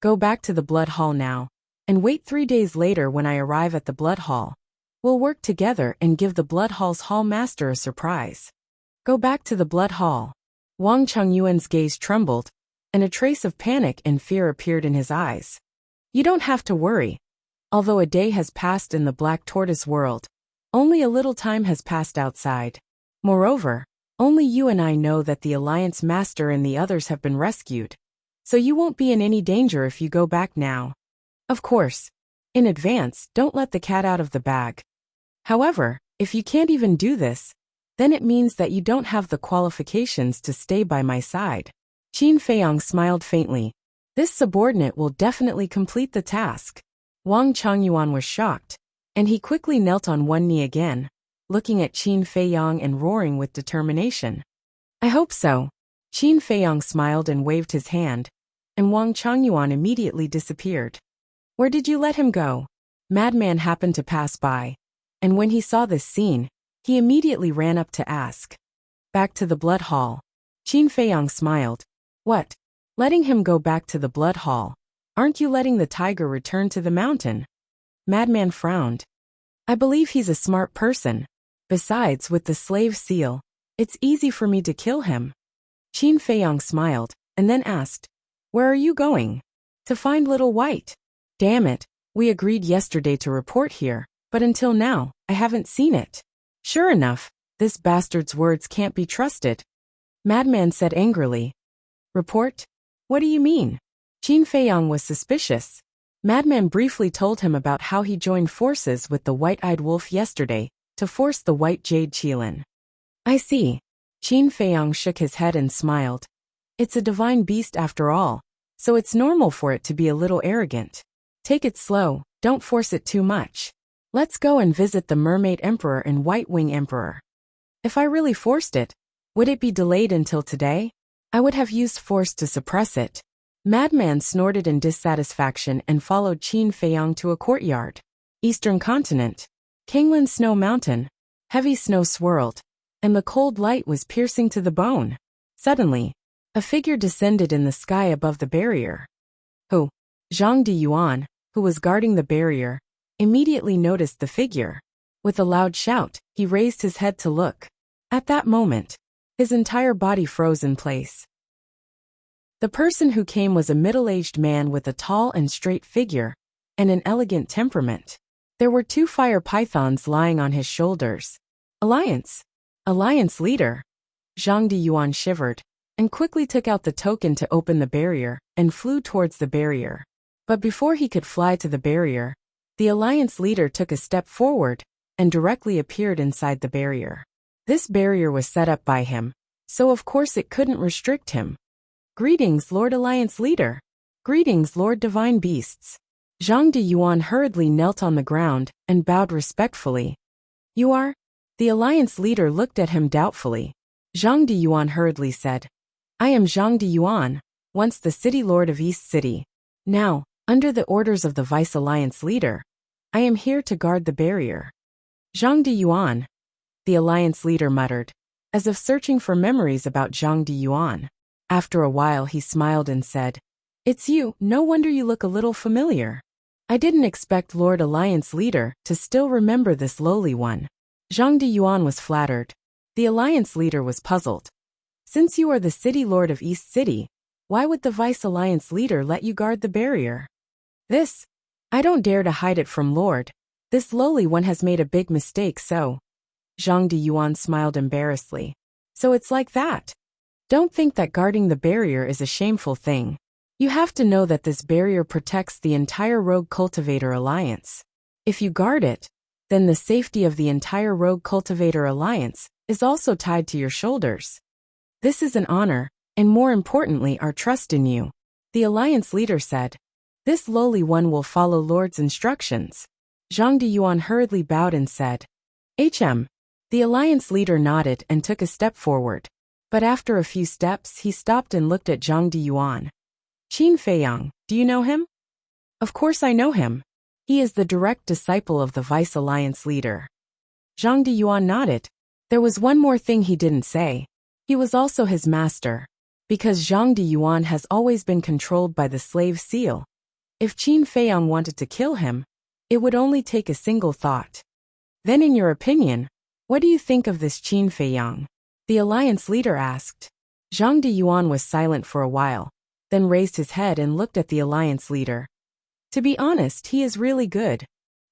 Go back to the Blood Hall now, and wait 3 days later when I arrive at the Blood Hall. We'll work together and give the Blood Hall's Hall Master a surprise. Go back to the Blood Hall. Wang Changyuan's gaze trembled, and a trace of panic and fear appeared in his eyes. You don't have to worry. Although a day has passed in the Black Tortoise world, only a little time has passed outside. Moreover, only you and I know that the Alliance Master and the others have been rescued, so you won't be in any danger if you go back now. Of course, in advance, don't let the cat out of the bag. However, if you can't even do this, then it means that you don't have the qualifications to stay by my side. Qin Feiyang smiled faintly. This subordinate will definitely complete the task. Wang Changyuan was shocked, and he quickly knelt on one knee again, looking at Qin Feiyang and roaring with determination. I hope so. Qin Feiyang smiled and waved his hand, and Wang Changyuan immediately disappeared. Where did you let him go? Madman happened to pass by, and when he saw this scene, he immediately ran up to ask. Back to the Blood Hall. Qin Feiyang smiled. What? Letting him go back to the Blood Hall? Aren't you letting the tiger return to the mountain? Madman frowned. I believe he's a smart person. Besides, with the slave seal, it's easy for me to kill him. Qin Feiyang smiled, and then asked, Where are you going? To find Little White. Damn it, we agreed yesterday to report here, but until now, I haven't seen it. Sure enough, this bastard's words can't be trusted. Madman said angrily. Report? What do you mean? Qin Feiyang was suspicious. Madman briefly told him about how he joined forces with the White-Eyed Wolf yesterday to force the White Jade Qilin. I see. Qin Feiyang shook his head and smiled. It's a divine beast after all, so it's normal for it to be a little arrogant. Take it slow, don't force it too much. Let's go and visit the Mermaid Emperor and White Wing Emperor. If I really forced it, would it be delayed until today? I would have used force to suppress it. Madman snorted in dissatisfaction and followed Qin Feiyang to a courtyard. Eastern continent. Kingland Snow Mountain. Heavy snow swirled, and the cold light was piercing to the bone. Suddenly, a figure descended in the sky above the barrier. Who? Zhang Diyuan, who was guarding the barrier, immediately noticed the figure. With a loud shout, he raised his head to look. At that moment, his entire body froze in place. The person who came was a middle-aged man with a tall and straight figure and an elegant temperament. There were 2 fire pythons lying on his shoulders. Alliance leader. Zhang Diyuan shivered and quickly took out the token to open the barrier and flew towards the barrier. But before he could fly to the barrier, the alliance leader took a step forward and directly appeared inside the barrier. This barrier was set up by him, so of course it couldn't restrict him. Greetings, Lord Alliance Leader. Greetings, Lord Divine Beasts. Zhang Diyuan hurriedly knelt on the ground and bowed respectfully. You are? The Alliance Leader looked at him doubtfully. Zhang Diyuan hurriedly said, I am Zhang Diyuan, once the City Lord of East City. Now, under the orders of the Vice Alliance Leader, I am here to guard the barrier. Zhang Diyuan, the Alliance Leader muttered, as if searching for memories about Zhang Diyuan. After a while he smiled and said, It's you, no wonder you look a little familiar. I didn't expect Lord Alliance Leader to still remember this lowly one. Zhang Diyuan was flattered. The Alliance Leader was puzzled. Since you are the City Lord of East City, why would the Vice Alliance Leader let you guard the barrier? I don't dare to hide it from Lord. This lowly one has made a big mistake, so. Zhang Diyuan smiled embarrassedly. So it's like that. Don't think that guarding the barrier is a shameful thing. You have to know that this barrier protects the entire Rogue Cultivator Alliance. If you guard it, then the safety of the entire Rogue Cultivator Alliance is also tied to your shoulders. This is an honor, and more importantly our trust in you. The Alliance Leader said. This lowly one will follow Lord's instructions. Zhang Diyuan hurriedly bowed and said, HM. The Alliance Leader nodded and took a step forward. But after a few steps he stopped and looked at Zhang Diyuan. Qin Feiyang, do you know him? Of course I know him. He is the direct disciple of the Vice Alliance Leader. Zhang Diyuan nodded. There was one more thing he didn't say. He was also his master. Because Zhang Diyuan has always been controlled by the slave seal. If Qin Feiyang wanted to kill him, it would only take a single thought. Then in your opinion, what do you think of this Qin Feiyang? The Alliance Leader asked. Zhang Diyuan was silent for a while, then raised his head and looked at the Alliance Leader. To be honest, he is really good.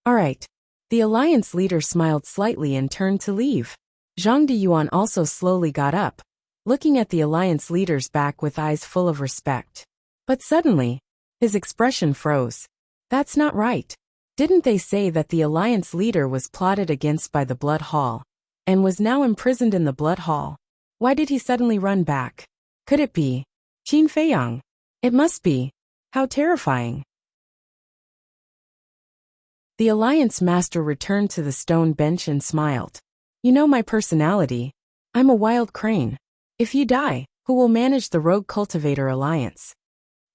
All right. The Alliance Leader smiled slightly and turned to leave. Zhang Diyuan also slowly got up, looking at the Alliance Leader's back with eyes full of respect. But suddenly, his expression froze. That's not right. Didn't they say that the Alliance Leader was plotted against by the Blood Hall, and was now imprisoned in the Blood Hall? Why did he suddenly run back? Could it be Qin Feiyang? It must be. How terrifying. The Alliance Master returned to the stone bench and smiled. You know my personality. I'm a wild crane. If you die, who will manage the Rogue Cultivator Alliance?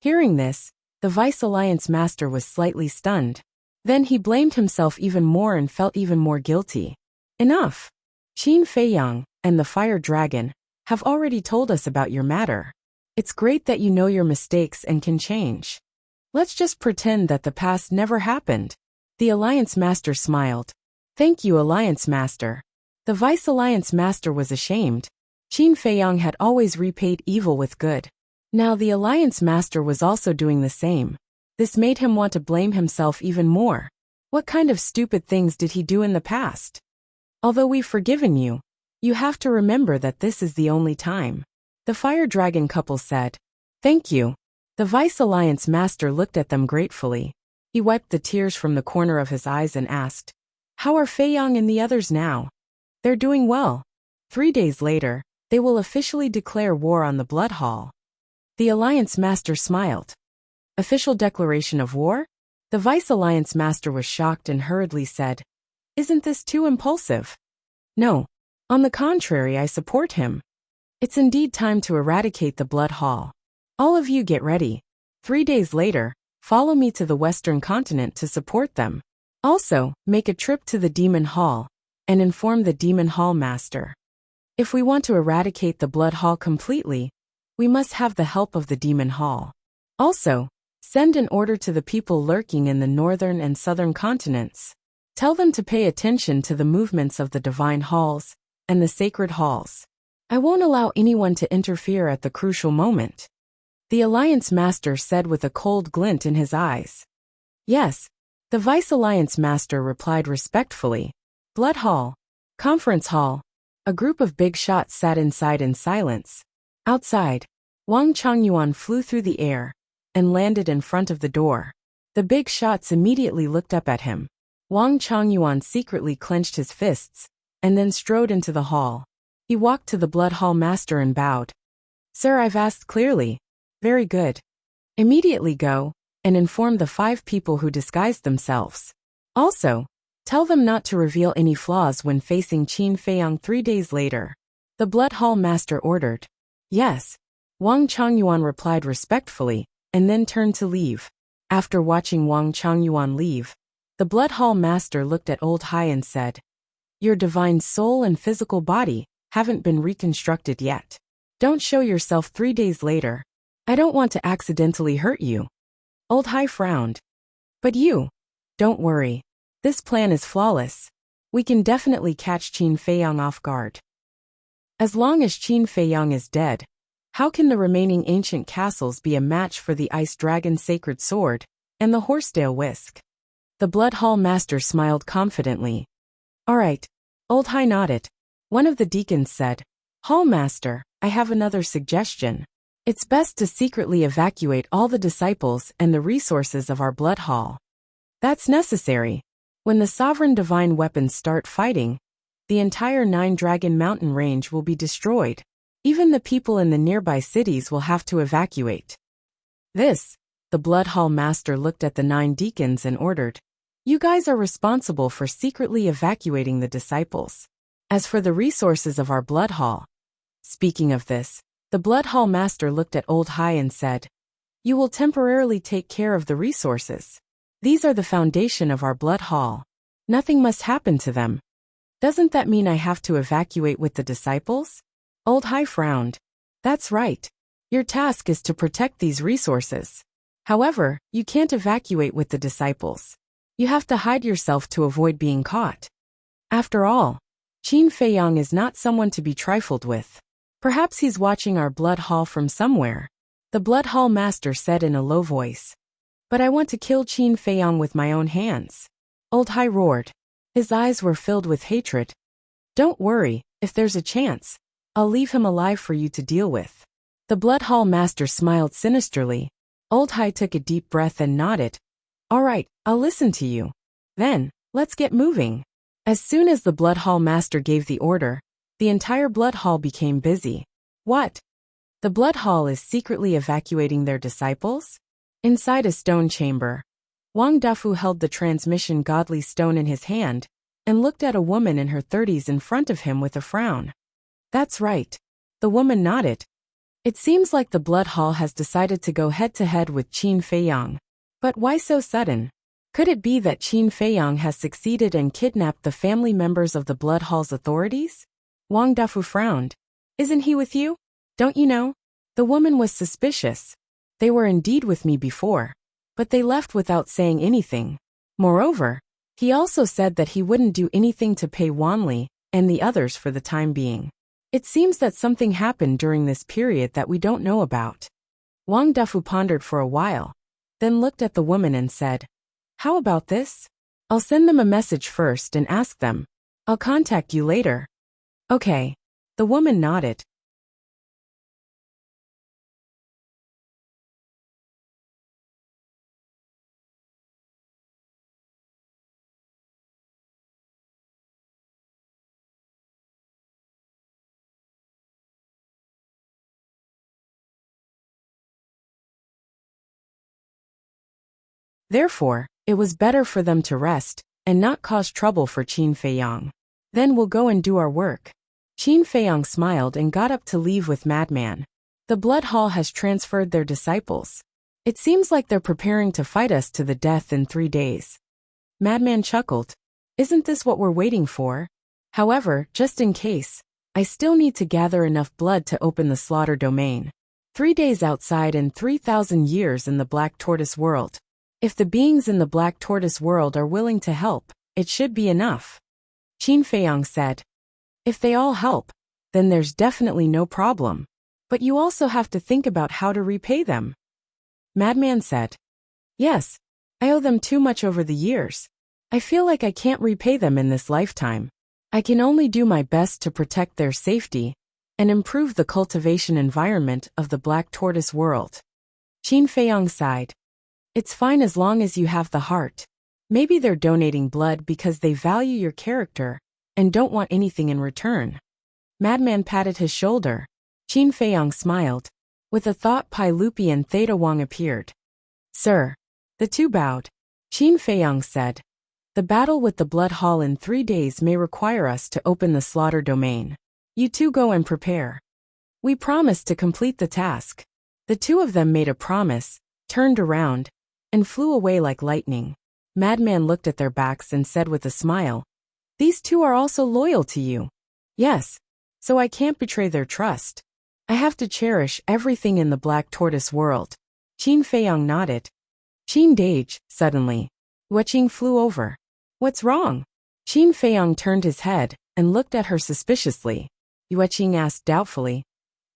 Hearing this, the Vice Alliance Master was slightly stunned. Then he blamed himself even more and felt even more guilty. Enough. Qin Feiyang and the Fire Dragon have already told us about your matter. It's great that you know your mistakes and can change. Let's just pretend that the past never happened. The Alliance Master smiled. Thank you, Alliance Master. The Vice Alliance Master was ashamed. Qin Feiyang had always repaid evil with good. Now the Alliance Master was also doing the same. This made him want to blame himself even more. What kind of stupid things did he do in the past? Although we've forgiven you, you have to remember that this is the only time. The Fire Dragon couple said. Thank you. The Vice Alliance Master looked at them gratefully. He wiped the tears from the corner of his eyes and asked, how are Feiyang and the others now? They're doing well. 3 days later, they will officially declare war on the Blood Hall. The Alliance Master smiled. Official declaration of war? The Vice Alliance Master was shocked and hurriedly said, isn't this too impulsive? No. On the contrary, I support him. It's indeed time to eradicate the Blood Hall. All of you get ready. 3 days later, follow me to the Western continent to support them. Also, make a trip to the Demon Hall and inform the Demon Hall Master. If we want to eradicate the Blood Hall completely, we must have the help of the Demon Hall. Also, send an order to the people lurking in the northern and southern continents. Tell them to pay attention to the movements of the Divine Halls and the Sacred Halls. I won't allow anyone to interfere at the crucial moment. The Alliance Master said with a cold glint in his eyes. Yes. The Vice Alliance Master replied respectfully. Blood Hall. Conference Hall. A group of big shots sat inside in silence. Outside, Wang Changyuan flew through the air and landed in front of the door. The big shots immediately looked up at him. Wang Changyuan secretly clenched his fists and then strode into the hall. He walked to the Blood Hall Master and bowed. Sir, I've asked clearly. Very good. Immediately go and inform the 5 people who disguised themselves. Also, tell them not to reveal any flaws when facing Qin Feiyang 3 days later. The Blood Hall Master ordered. Yes. Wang Changyuan replied respectfully, and then turned to leave. After watching Wang Changyuan leave, the Blood Hall Master looked at Old Hai and said, your divine soul and physical body haven't been reconstructed yet. Don't show yourself 3 days later. I don't want to accidentally hurt you. Old Hai frowned. But you. Don't worry. This plan is flawless. We can definitely catch Qin Feiyang off guard. As long as Qin Feiyang is dead, how can the remaining ancient castles be a match for the Ice Dragon Sacred Sword and the Horsetail Whisk? The Blood Hall Master smiled confidently. All right. Old Hai nodded. One of the deacons said, Hall Master, I have another suggestion. It's best to secretly evacuate all the disciples and the resources of our Blood Hall. That's necessary. When the Sovereign Divine Weapons start fighting, the entire 9-Dragon Mountain range will be destroyed. Even the people in the nearby cities will have to evacuate. The Blood Hall Master looked at the 9 deacons and ordered, you guys are responsible for secretly evacuating the disciples. As for the resources of our Blood Hall. Speaking of this, the Blood Hall Master looked at Old Hai and said, you will temporarily take care of the resources. These are the foundation of our Blood Hall. Nothing must happen to them. Doesn't that mean I have to evacuate with the disciples? Old Hai frowned. That's right. Your task is to protect these resources. However, you can't evacuate with the disciples. You have to hide yourself to avoid being caught. After all, Qin Feiyang is not someone to be trifled with. Perhaps he's watching our Blood Hall from somewhere. The Blood Hall Master said in a low voice. But I want to kill Qin Feiyang with my own hands. Old Hai roared. His eyes were filled with hatred. Don't worry, if there's a chance, I'll leave him alive for you to deal with. The Blood Hall Master smiled sinisterly. Old Hai took a deep breath and nodded. All right, I'll listen to you. Then, let's get moving. As soon as the Blood Hall Master gave the order, the entire Blood Hall became busy. What? The Blood Hall is secretly evacuating their disciples? Inside a stone chamber, Wang Dafu held the transmission godly stone in his hand and looked at a woman in her 30s in front of him with a frown. That's right. The woman nodded. It seems like the Blood Hall has decided to go head-to-head with Qin Feiyang. But why so sudden? Could it be that Qin Feiyang has succeeded and kidnapped the family members of the Blood Hall's authorities? Wang Dafu frowned. Isn't he with you? Don't you know? The woman was suspicious. They were indeed with me before, but they left without saying anything. Moreover, He also said that he wouldn't do anything to pay Wanli and the others for the time being. It seems that something happened during this period that we don't know about. Wang Dufu pondered for a while, then looked at the woman and said, "How about this? I'll send them a message first and ask them. I'll contact you later." "Okay." The woman nodded. Therefore, it was better for them to rest and not cause trouble for Qin Feiyang. "Then we'll go and do our work." Qin Feiyang smiled and got up to leave with Madman. "The Blood Hall has transferred their disciples. It seems like they're preparing to fight us to the death in 3 days." Madman chuckled. "Isn't this what we're waiting for? However, just in case, I still need to gather enough blood to open the slaughter domain. 3 days outside and 3,000 years in the Black Tortoise world. If the beings in the Black Tortoise world are willing to help, it should be enough." Qin Feiyang said. "If they all help, then there's definitely no problem. But you also have to think about how to repay them." Madman said. "Yes, I owe them too much over the years. I feel like I can't repay them in this lifetime. I can only do my best to protect their safety and improve the cultivation environment of the Black Tortoise world." Qin Feiyang sighed. "It's fine as long as you have the heart. Maybe they're donating blood because they value your character and don't want anything in return." Madman patted his shoulder. Qin Feiyang smiled. With a thought, Pai Lupi and Theta Wang appeared. "Sir." The two bowed. Qin Feiyang said, "The battle with the Blood Hall in 3 days may require us to open the slaughter domain. You two go and prepare." "We promise to complete the task." The two of them made a promise, turned around, and flew away like lightning. Madman looked at their backs and said with a smile, "These two are also loyal to you." "Yes. So I can't betray their trust. I have to cherish everything in the Black Tortoise world." Qin Feiyang nodded. Qin Dage, suddenly. Wuxia flew over. "What's wrong?" Qin Feiyang turned his head and looked at her suspiciously. Wuxia asked doubtfully,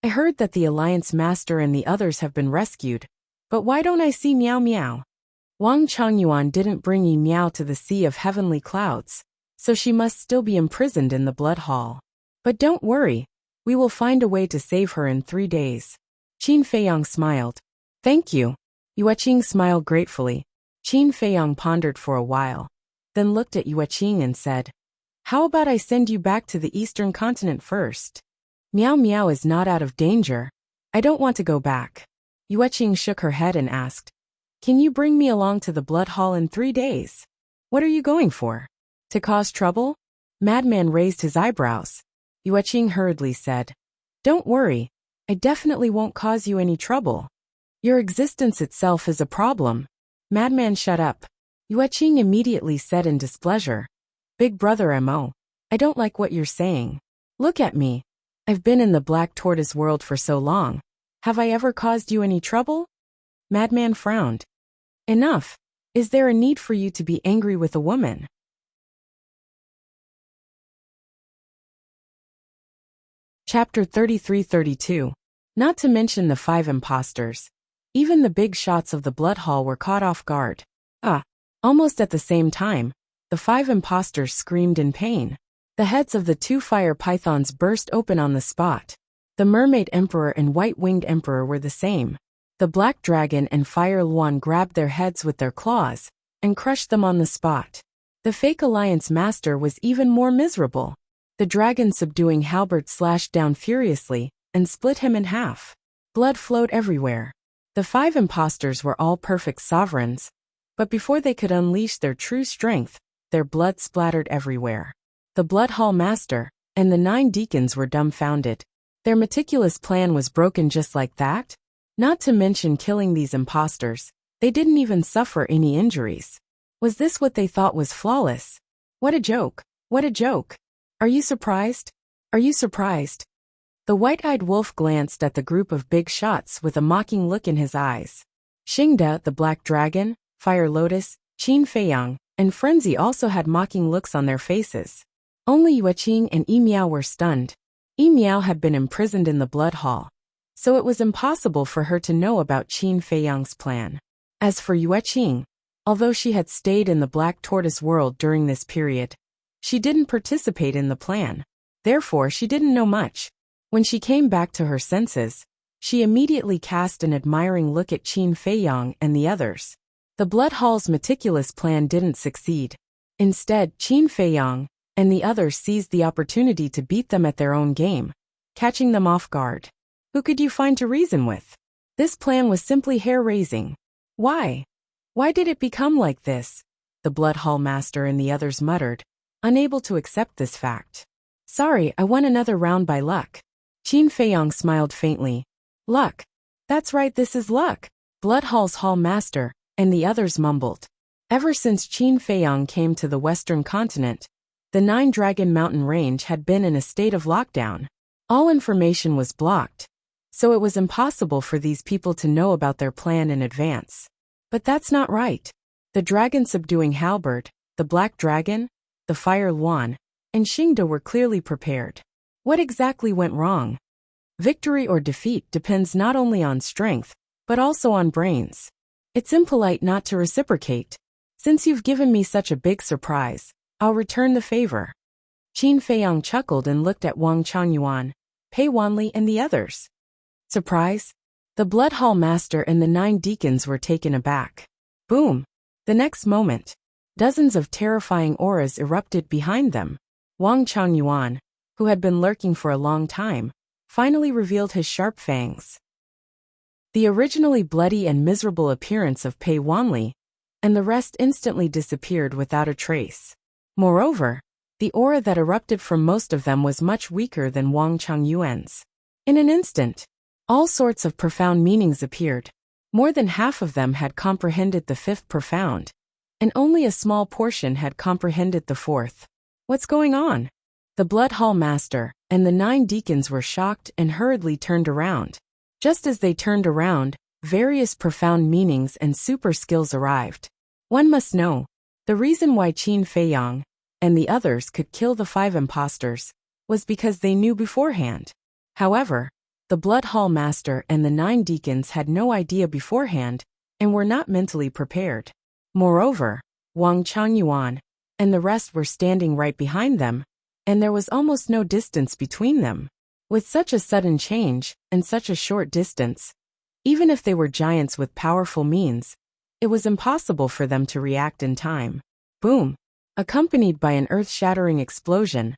"I heard that the Alliance Master and the others have been rescued. But why don't I see Miao Miao?" Wang Changyuan didn't bring Yi Miao to the Sea of Heavenly Clouds, so she must still be imprisoned in the Blood Hall. "But don't worry, we will find a way to save her in 3 days." Qin Feiyang smiled. "Thank you." Yueqing smiled gratefully. Qin Feiyang pondered for a while, then looked at Yueqing and said, "How about I send you back to the Eastern continent first? Miao Miao is not out of danger. I don't want to go back." Yueqing shook her head and asked, "Can you bring me along to the Blood Hall in 3 days? What are you going for? To cause trouble?" Madman raised his eyebrows. Yueqing hurriedly said, "Don't worry, I definitely won't cause you any trouble. Your existence itself is a problem." Madman shut up. Yueqing immediately said in displeasure, "Big brother Mo, I don't like what you're saying. Look at me. I've been in the Black Tortoise world for so long. Have I ever caused you any trouble?" Madman frowned. "Enough. Is there a need for you to be angry with a woman?" Chapter 33-32. Not to mention the 5 imposters. Even the big shots of the Blood Hall were caught off guard. Almost at the same time, the 5 imposters screamed in pain. The heads of the 2 fire pythons burst open on the spot. The Mermaid Emperor and White-Winged Emperor were the same. The Black Dragon and Fire Luan grabbed their heads with their claws and crushed them on the spot. The fake Alliance Master was even more miserable. The dragon subduing halberd slashed down furiously and split him in half. Blood flowed everywhere. The 5 imposters were all perfect sovereigns, but before they could unleash their true strength, their blood splattered everywhere. The Blood Hall Master and the 9 deacons were dumbfounded. Their meticulous plan was broken just like that? Not to mention killing these imposters, they didn't even suffer any injuries. Was this what they thought was flawless? What a joke! What a joke! Are you surprised? Are you surprised? The white-eyed wolf glanced at the group of big shots with a mocking look in his eyes. Xingda, the Black Dragon, Fire Lotus, Qin Feiyang, and Frenzy also had mocking looks on their faces. Only Yueqing and Yi Miao were stunned. Yi Miao had been imprisoned in the blood hall, so it was impossible for her to know about Qin Feiyang's plan. As for Yueqing, although she had stayed in the Black Tortoise world during this period, she didn't participate in the plan. Therefore, she didn't know much. When she came back to her senses, she immediately cast an admiring look at Qin Feiyang and the others. The Blood Hall's meticulous plan didn't succeed. Instead, Qin Feiyang and the others seized the opportunity to beat them at their own game, catching them off guard. Who could you find to reason with? This plan was simply hair-raising. Why? Why did it become like this? The Blood Hall Master and the others muttered, unable to accept this fact. Sorry, I won another round by luck. Qin Feiyang smiled faintly. Luck? That's right, this is luck. Blood Hall's Hall Master and the others mumbled. Ever since Qin Feiyang came to the Western continent, the Nine Dragon Mountain Range had been in a state of lockdown. All information was blocked, so it was impossible for these people to know about their plan in advance. But that's not right. The dragon-subduing halberd, the Black Dragon, the Fire Luan, and Xingda were clearly prepared. What exactly went wrong? Victory or defeat depends not only on strength, but also on brains. It's impolite not to reciprocate. Since you've given me such a big surprise, I'll return the favor. Qin Feiyang chuckled and looked at Wang Changyuan, Pei Wanli and the others. Surprise? The Blood Hall Master and the 9 deacons were taken aback. Boom! The next moment, dozens of terrifying auras erupted behind them. Wang Changyuan, who had been lurking for a long time, finally revealed his sharp fangs. The originally bloody and miserable appearance of Pei Wanli and the rest instantly disappeared without a trace. Moreover, the aura that erupted from most of them was much weaker than Wang Changyuan's. In an instant, all sorts of profound meanings appeared. More than half of them had comprehended the 5th profound, and only a small portion had comprehended the 4th. What's going on? The Blood Hall Master and the 9 deacons were shocked and hurriedly turned around. Just as they turned around, various profound meanings and super skills arrived. One must know, the reason why Qin Feiyang and the others could kill the 5 impostors was because they knew beforehand. However, the Blood Hall Master and the 9 deacons had no idea beforehand and were not mentally prepared. Moreover, Wang Changyuan and the rest were standing right behind them, and there was almost no distance between them. With such a sudden change and such a short distance, even if they were giants with powerful means, it was impossible for them to react in time. Boom! Accompanied by an earth-shattering explosion,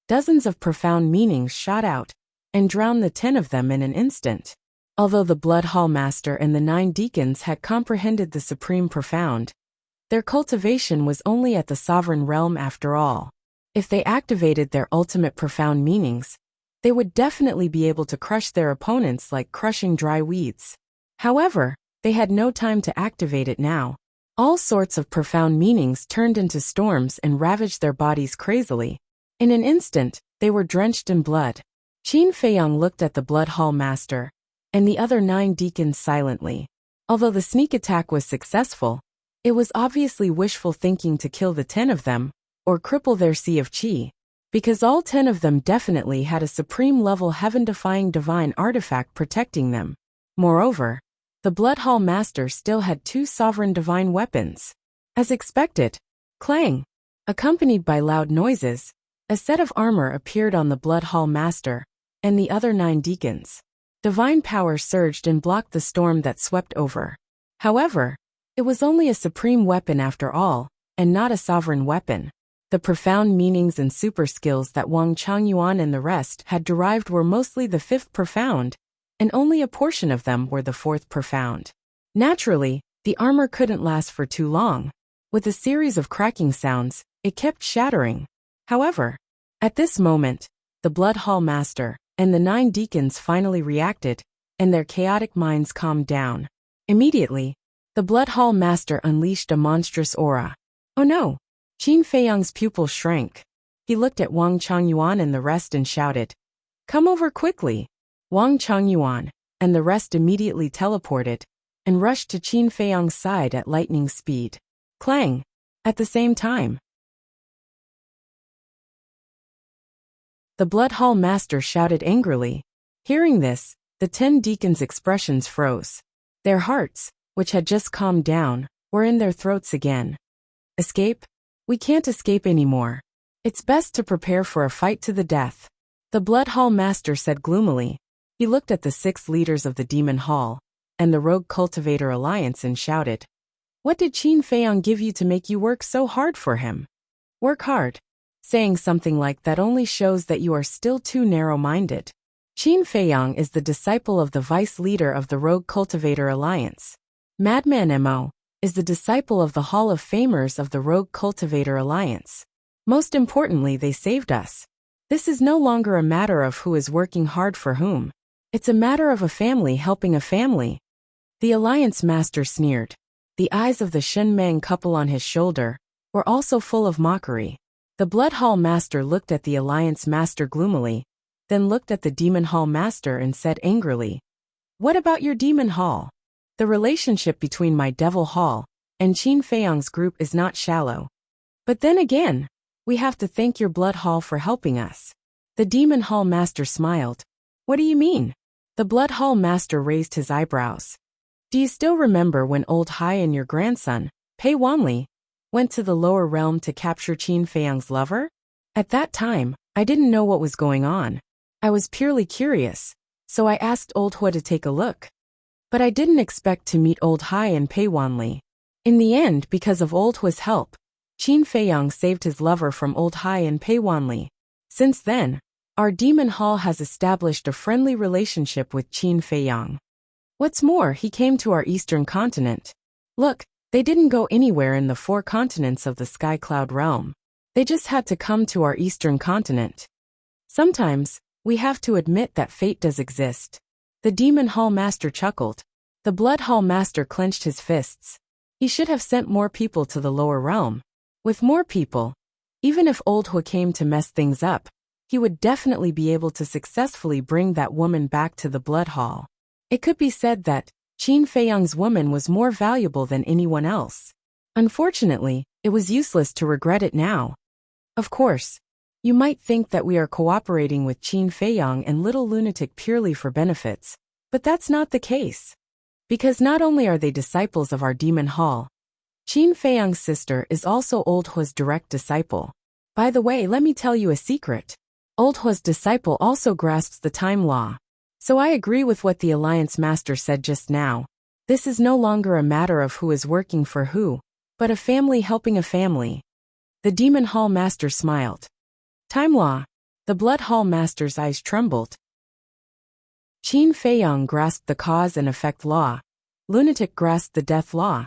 dozens of profound meanings shot out and drowned the 10 of them in an instant. Although the Blood Hall Master and the 9 deacons had comprehended the supreme profound, their cultivation was only at the sovereign realm after all. If they activated their ultimate profound meanings, they would definitely be able to crush their opponents like crushing dry weeds. However, they had no time to activate it now. All sorts of profound meanings turned into storms and ravaged their bodies crazily. In an instant, they were drenched in blood. Qin Feiyang looked at the Blood Hall Master and the other 9 deacons silently. Although the sneak attack was successful, it was obviously wishful thinking to kill the 10 of them or cripple their sea of qi, because all 10 of them definitely had a supreme-level heaven-defying divine artifact protecting them. Moreover, the Blood Hall Master still had 2 sovereign divine weapons. As expected, clang! Accompanied by loud noises, a set of armor appeared on the Blood Hall Master and the other 9 deacons. Divine power surged and blocked the storm that swept over. However, it was only a supreme weapon after all, and not a sovereign weapon. The profound meanings and super skills that Wang Changyuan and the rest had derived were mostly the 5th profound, and only a portion of them were the 4th profound. Naturally, the armor couldn't last for too long. With a series of cracking sounds, it kept shattering. However, at this moment, the Blood Hall Master and the 9 deacons finally reacted, and their chaotic minds calmed down. Immediately, the Blood Hall Master unleashed a monstrous aura. Oh no! Qin Feiyang's pupil shrank. He looked at Wang Changyuan and the rest and shouted, "Come over quickly!" Wang Changyuan and the rest immediately teleported and rushed to Qin Feiyang's side at lightning speed. Clang! At the same time. The Blood Hall Master shouted angrily. Hearing this, the 10 deacons' expressions froze. Their hearts, which had just calmed down, were in their throats again. Escape? We can't escape anymore. It's best to prepare for a fight to the death. The Blood Hall Master said gloomily. He looked at the 6 leaders of the Demon Hall and the Rogue Cultivator Alliance and shouted. What did Qin Feiyang give you to make you work so hard for him? Work hard. Saying something like that only shows that you are still too narrow-minded. Qin Feiyang is the disciple of the vice leader of the Rogue Cultivator Alliance. Madman Mo is the disciple of the Hall of Famers of the Rogue Cultivator Alliance. Most importantly, they saved us. This is no longer a matter of who is working hard for whom. It's a matter of a family helping a family. The Alliance Master sneered. The eyes of the Shen Meng couple on his shoulder were also full of mockery. The Blood Hall Master looked at the Alliance Master gloomily, then looked at the Demon Hall Master and said angrily, What about your Demon Hall? The relationship between my Devil Hall and Qin Feiyang's group is not shallow. But then again, we have to thank your Blood Hall for helping us. The Demon Hall Master smiled. What do you mean? The Blood Hall Master raised his eyebrows. Do you still remember when Old Hai and your grandson, Pei Wanli, went to the lower realm to capture Qin Feiyang's lover? At that time, I didn't know what was going on. I was purely curious, so I asked Old Hua to take a look. But I didn't expect to meet Old Hai and Pei Wanli. In the end, because of Old Hua's help, Qin Feiyang saved his lover from Old Hai and Pei Wanli. Since then, our Demon Hall has established a friendly relationship with Qin Feiyang. What's more, he came to our eastern continent. Look, they didn't go anywhere in the 4 continents of the Sky Cloud realm. They just had to come to our eastern continent. Sometimes, we have to admit that fate does exist. The Demon Hall Master chuckled. The Blood Hall Master clenched his fists. He should have sent more people to the lower realm. With more people, even if Old Hua came to mess things up, he would definitely be able to successfully bring that woman back to the Blood Hall. It could be said that Qin Feiyang's woman was more valuable than anyone else. Unfortunately, it was useless to regret it now. Of course, you might think that we are cooperating with Qin Feiyang and Little Lunatic purely for benefits, but that's not the case. Because not only are they disciples of our Demon Hall, Qin Feiyang's sister is also Old Hua's direct disciple. By the way, let me tell you a secret. Old Hua's disciple also grasps the time law. So I agree with what the Alliance Master said just now. This is no longer a matter of who is working for who, but a family helping a family. The Demon Hall Master smiled. Time law. The Blood Hall Master's eyes trembled. Qin Feiyang grasped the cause and effect law. Lunatic grasped the death law.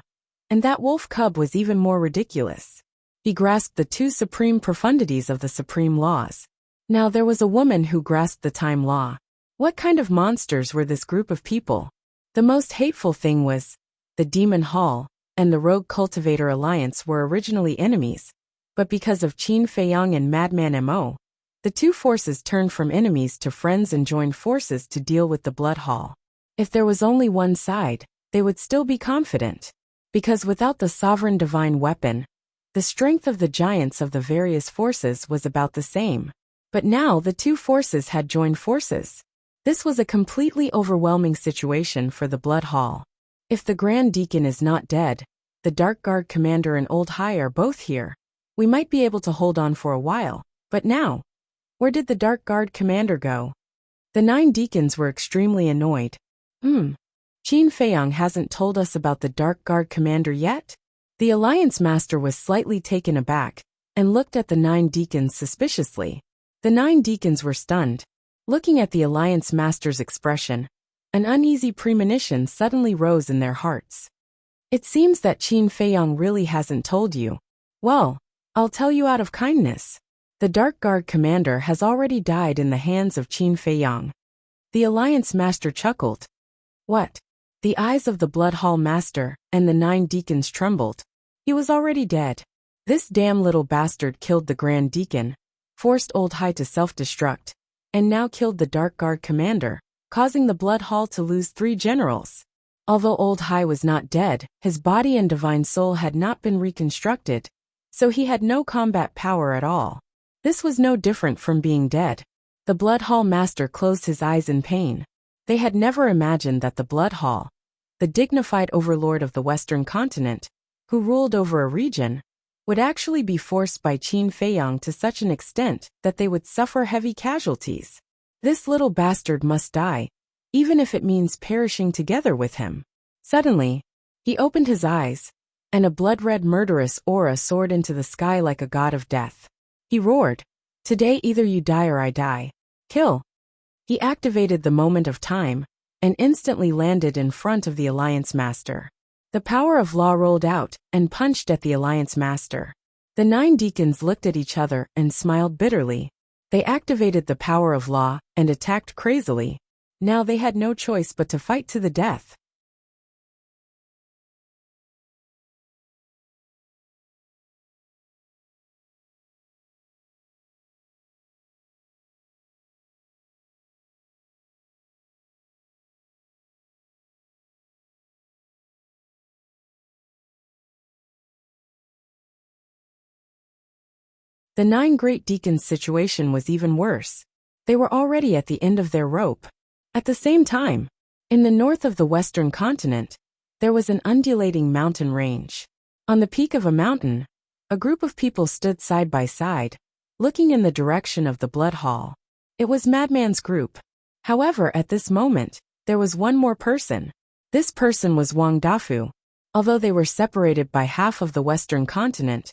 And that wolf cub was even more ridiculous. He grasped the 2 supreme profundities of the supreme laws. Now there was a woman who grasped the time law. What kind of monsters were this group of people? The most hateful thing was, the Demon Hall and the Rogue Cultivator Alliance were originally enemies, but because of Qin Feiyang and Madman Mo, the 2 forces turned from enemies to friends and joined forces to deal with the Blood Hall. If there was only one side, they would still be confident. Because without the sovereign divine weapon, the strength of the giants of the various forces was about the same. But now the 2 forces had joined forces. This was a completely overwhelming situation for the Blood Hall. If the Grand Deacon is not dead, the Dark Guard Commander and Old Hai are both here. We might be able to hold on for a while, but now, where did the Dark Guard Commander go? The 9 deacons were extremely annoyed. Qin Feiyang hasn't told us about the Dark Guard Commander yet? The Alliance Master was slightly taken aback and looked at the 9 deacons suspiciously. The 9 deacons were stunned. Looking at the Alliance Master's expression, an uneasy premonition suddenly rose in their hearts. It seems that Qin Feiyang really hasn't told you. Well, I'll tell you out of kindness. The Dark Guard Commander has already died in the hands of Qin Feiyang. The Alliance Master chuckled. What? The eyes of the Blood Hall Master and the 9 deacons trembled. He was already dead. This damn little bastard killed the Grand Deacon, forced Old Hai to self-destruct, and now killed the Dark Guard Commander, causing the Blood Hall to lose 3 generals. Although Old Hai was not dead, his body and divine soul had not been reconstructed, so he had no combat power at all. This was no different from being dead. The Blood Hall master closed his eyes in pain. They had never imagined that the Blood Hall, the dignified overlord of the Western continent, who ruled over a region, would actually be forced by Qin Feiyang to such an extent that they would suffer heavy casualties. This little bastard must die, even if it means perishing together with him. Suddenly, he opened his eyes, and a blood-red murderous aura soared into the sky like a god of death. He roared, "Today either you die or I die. Kill!" He activated the moment of time, and instantly landed in front of the Alliance Master. The power of law rolled out and punched at the Alliance Master. The 9 deacons looked at each other and smiled bitterly. They activated the power of law and attacked crazily. Now they had no choice but to fight to the death. The 9 great deacons' situation was even worse. They were already at the end of their rope. At the same time, in the north of the Western continent, there was an undulating mountain range. On the peak of a mountain, a group of people stood side by side, looking in the direction of the Blood Hall. It was Madman's group. However, at this moment, there was one more person. This person was Wang Dafu. Although they were separated by half of the Western continent,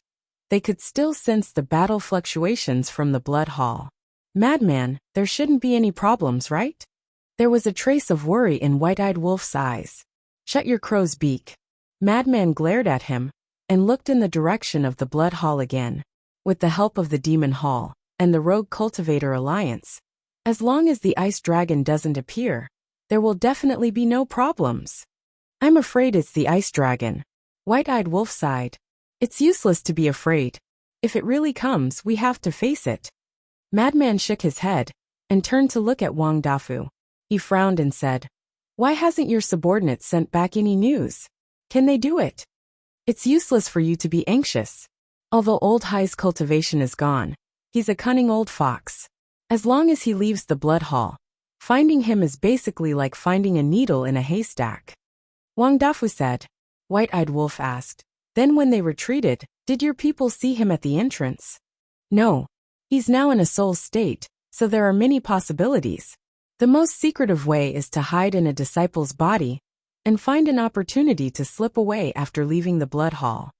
they could still sense the battle fluctuations from the Blood Hall. "Madman, there shouldn't be any problems, right?" There was a trace of worry in White-Eyed Wolf's eyes. "Shut your crow's beak." Madman glared at him and looked in the direction of the Blood Hall again. With the help of the Demon Hall and the Rogue Cultivator Alliance, as long as the Ice Dragon doesn't appear, there will definitely be no problems. "I'm afraid it's the Ice Dragon." White-Eyed Wolf sighed. "It's useless to be afraid. If it really comes, we have to face it." Madman shook his head and turned to look at Wang Dafu. He frowned and said, "Why hasn't your subordinate sent back any news? Can they do it? It's useless for you to be anxious. Although Old Hai's cultivation is gone, he's a cunning old fox. As long as he leaves the Blood Hall, finding him is basically like finding a needle in a haystack." Wang Dafu said. White-Eyed Wolf asked, "Then when they retreated, did your people see him at the entrance?" "No. He's now in a soul state, so there are many possibilities. The most secretive way is to hide in a disciple's body and find an opportunity to slip away after leaving the Blood Hall.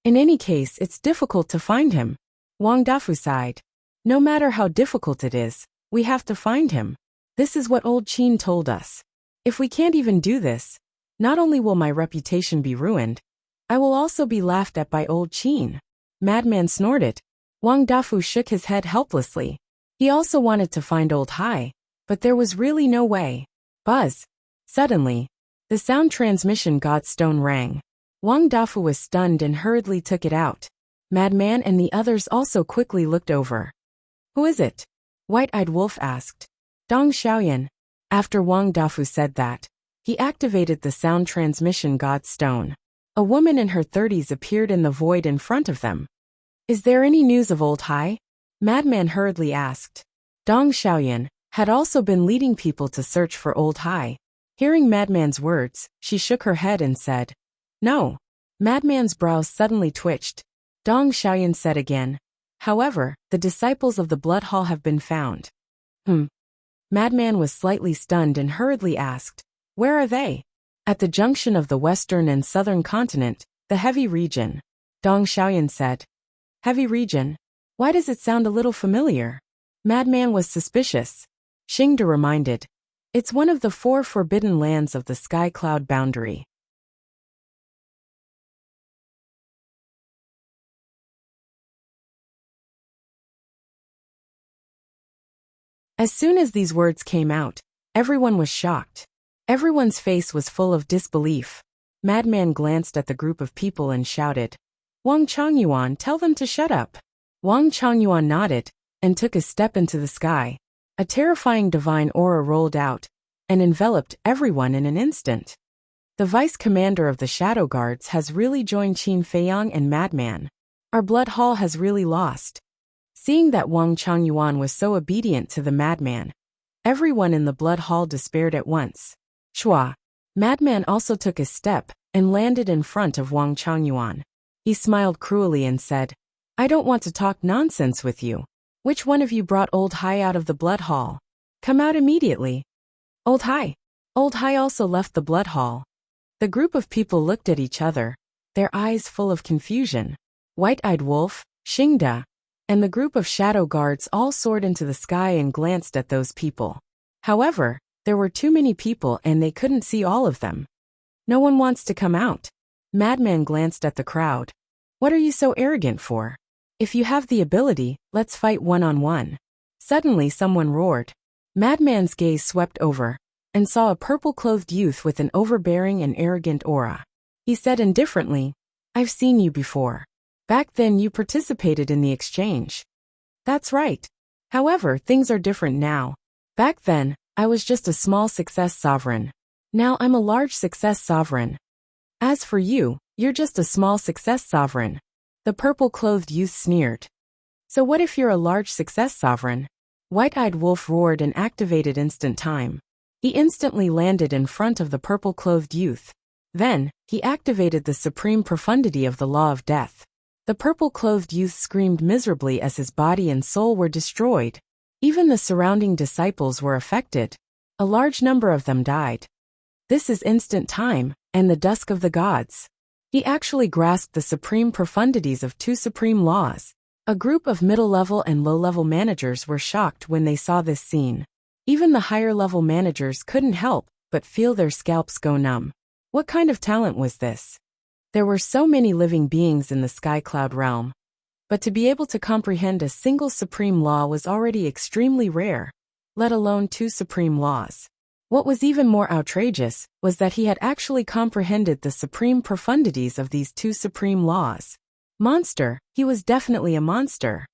In any case, it's difficult to find him." Wang Dafu sighed. "No matter how difficult it is, we have to find him. This is what old Qin told us. If we can't even do this, not only will my reputation be ruined, I will also be laughed at by old Qin." Madman snorted. Wang Dafu shook his head helplessly. He also wanted to find Old Hai, but there was really no way. Buzz. Suddenly, the sound transmission godstone rang. Wang Dafu was stunned and hurriedly took it out. Madman and the others also quickly looked over. "Who is it?" White-Eyed Wolf asked. "Dong Xiaoyan." After Wang Dafu said that, he activated the sound transmission godstone. A woman in her 30s appeared in the void in front of them. "Is there any news of Old Hai?" Madman hurriedly asked. Dong Xiaoyan had also been leading people to search for Old Hai. Hearing Madman's words, she shook her head and said, "No." Madman's brows suddenly twitched. Dong Xiaoyan said again, "However, the disciples of the Blood Hall have been found." Madman was slightly stunned and hurriedly asked, "Where are they?" "At the junction of the Western and Southern continent, the Heavy Region." Dong Xiaoyan said. "Heavy Region? Why does it sound a little familiar?" Madman was suspicious. Xingde reminded, "It's one of the 4 forbidden lands of the Sky Cloud boundary." As soon as these words came out, everyone was shocked. Everyone's face was full of disbelief. Madman glanced at the group of people and shouted, "Wang Changyuan, tell them to shut up." Wang Changyuan nodded and took a step into the sky. A terrifying divine aura rolled out and enveloped everyone in an instant. The vice commander of the Shadow Guards has really joined Qin Feiyang and Madman. Our blood hall has really lost. Seeing that Wang Changyuan was so obedient to the madman, everyone in the blood hall despaired at once. Shua. Madman also took a step and landed in front of Wang Changyuan. He smiled cruelly and said, I don't want to talk nonsense with you. Which one of you brought Old Hai out of the blood hall? Come out immediately. Old Hai. Old Hai also left the blood hall. The group of people looked at each other, their eyes full of confusion. White-eyed Wolf, Xingda, and the group of shadow guards all soared into the sky and glanced at those people. However, there were too many people and they couldn't see all of them. No one wants to come out. Madman glanced at the crowd. What are you so arrogant for? If you have the ability, let's fight one-on-one. Suddenly someone roared. Madman's gaze swept over and saw a purple-clothed youth with an overbearing and arrogant aura. He said indifferently, I've seen you before. Back then you participated in the exchange. That's right. However, things are different now. Back then, I was just a small success sovereign. Now I'm a large success sovereign. As for you, you're just a small success sovereign. The purple-clothed youth sneered. So what if you're a large success sovereign? White-eyed Wolf roared and activated instant time. He instantly landed in front of the purple-clothed youth. Then, he activated the supreme profundity of the law of death. The purple-clothed youth screamed miserably as his body and soul were destroyed. Even the surrounding disciples were affected. A large number of them died. This is instant time, and the dusk of the gods. He actually grasped the supreme profundities of two supreme laws. A group of middle-level and low-level managers were shocked when they saw this scene. Even the higher-level managers couldn't help but feel their scalps go numb. What kind of talent was this? There were so many living beings in the Sky Cloud realm, but to be able to comprehend a single supreme law was already extremely rare, let alone two supreme laws. What was even more outrageous was that he had actually comprehended the supreme profundities of these two supreme laws. Monster, he was definitely a monster.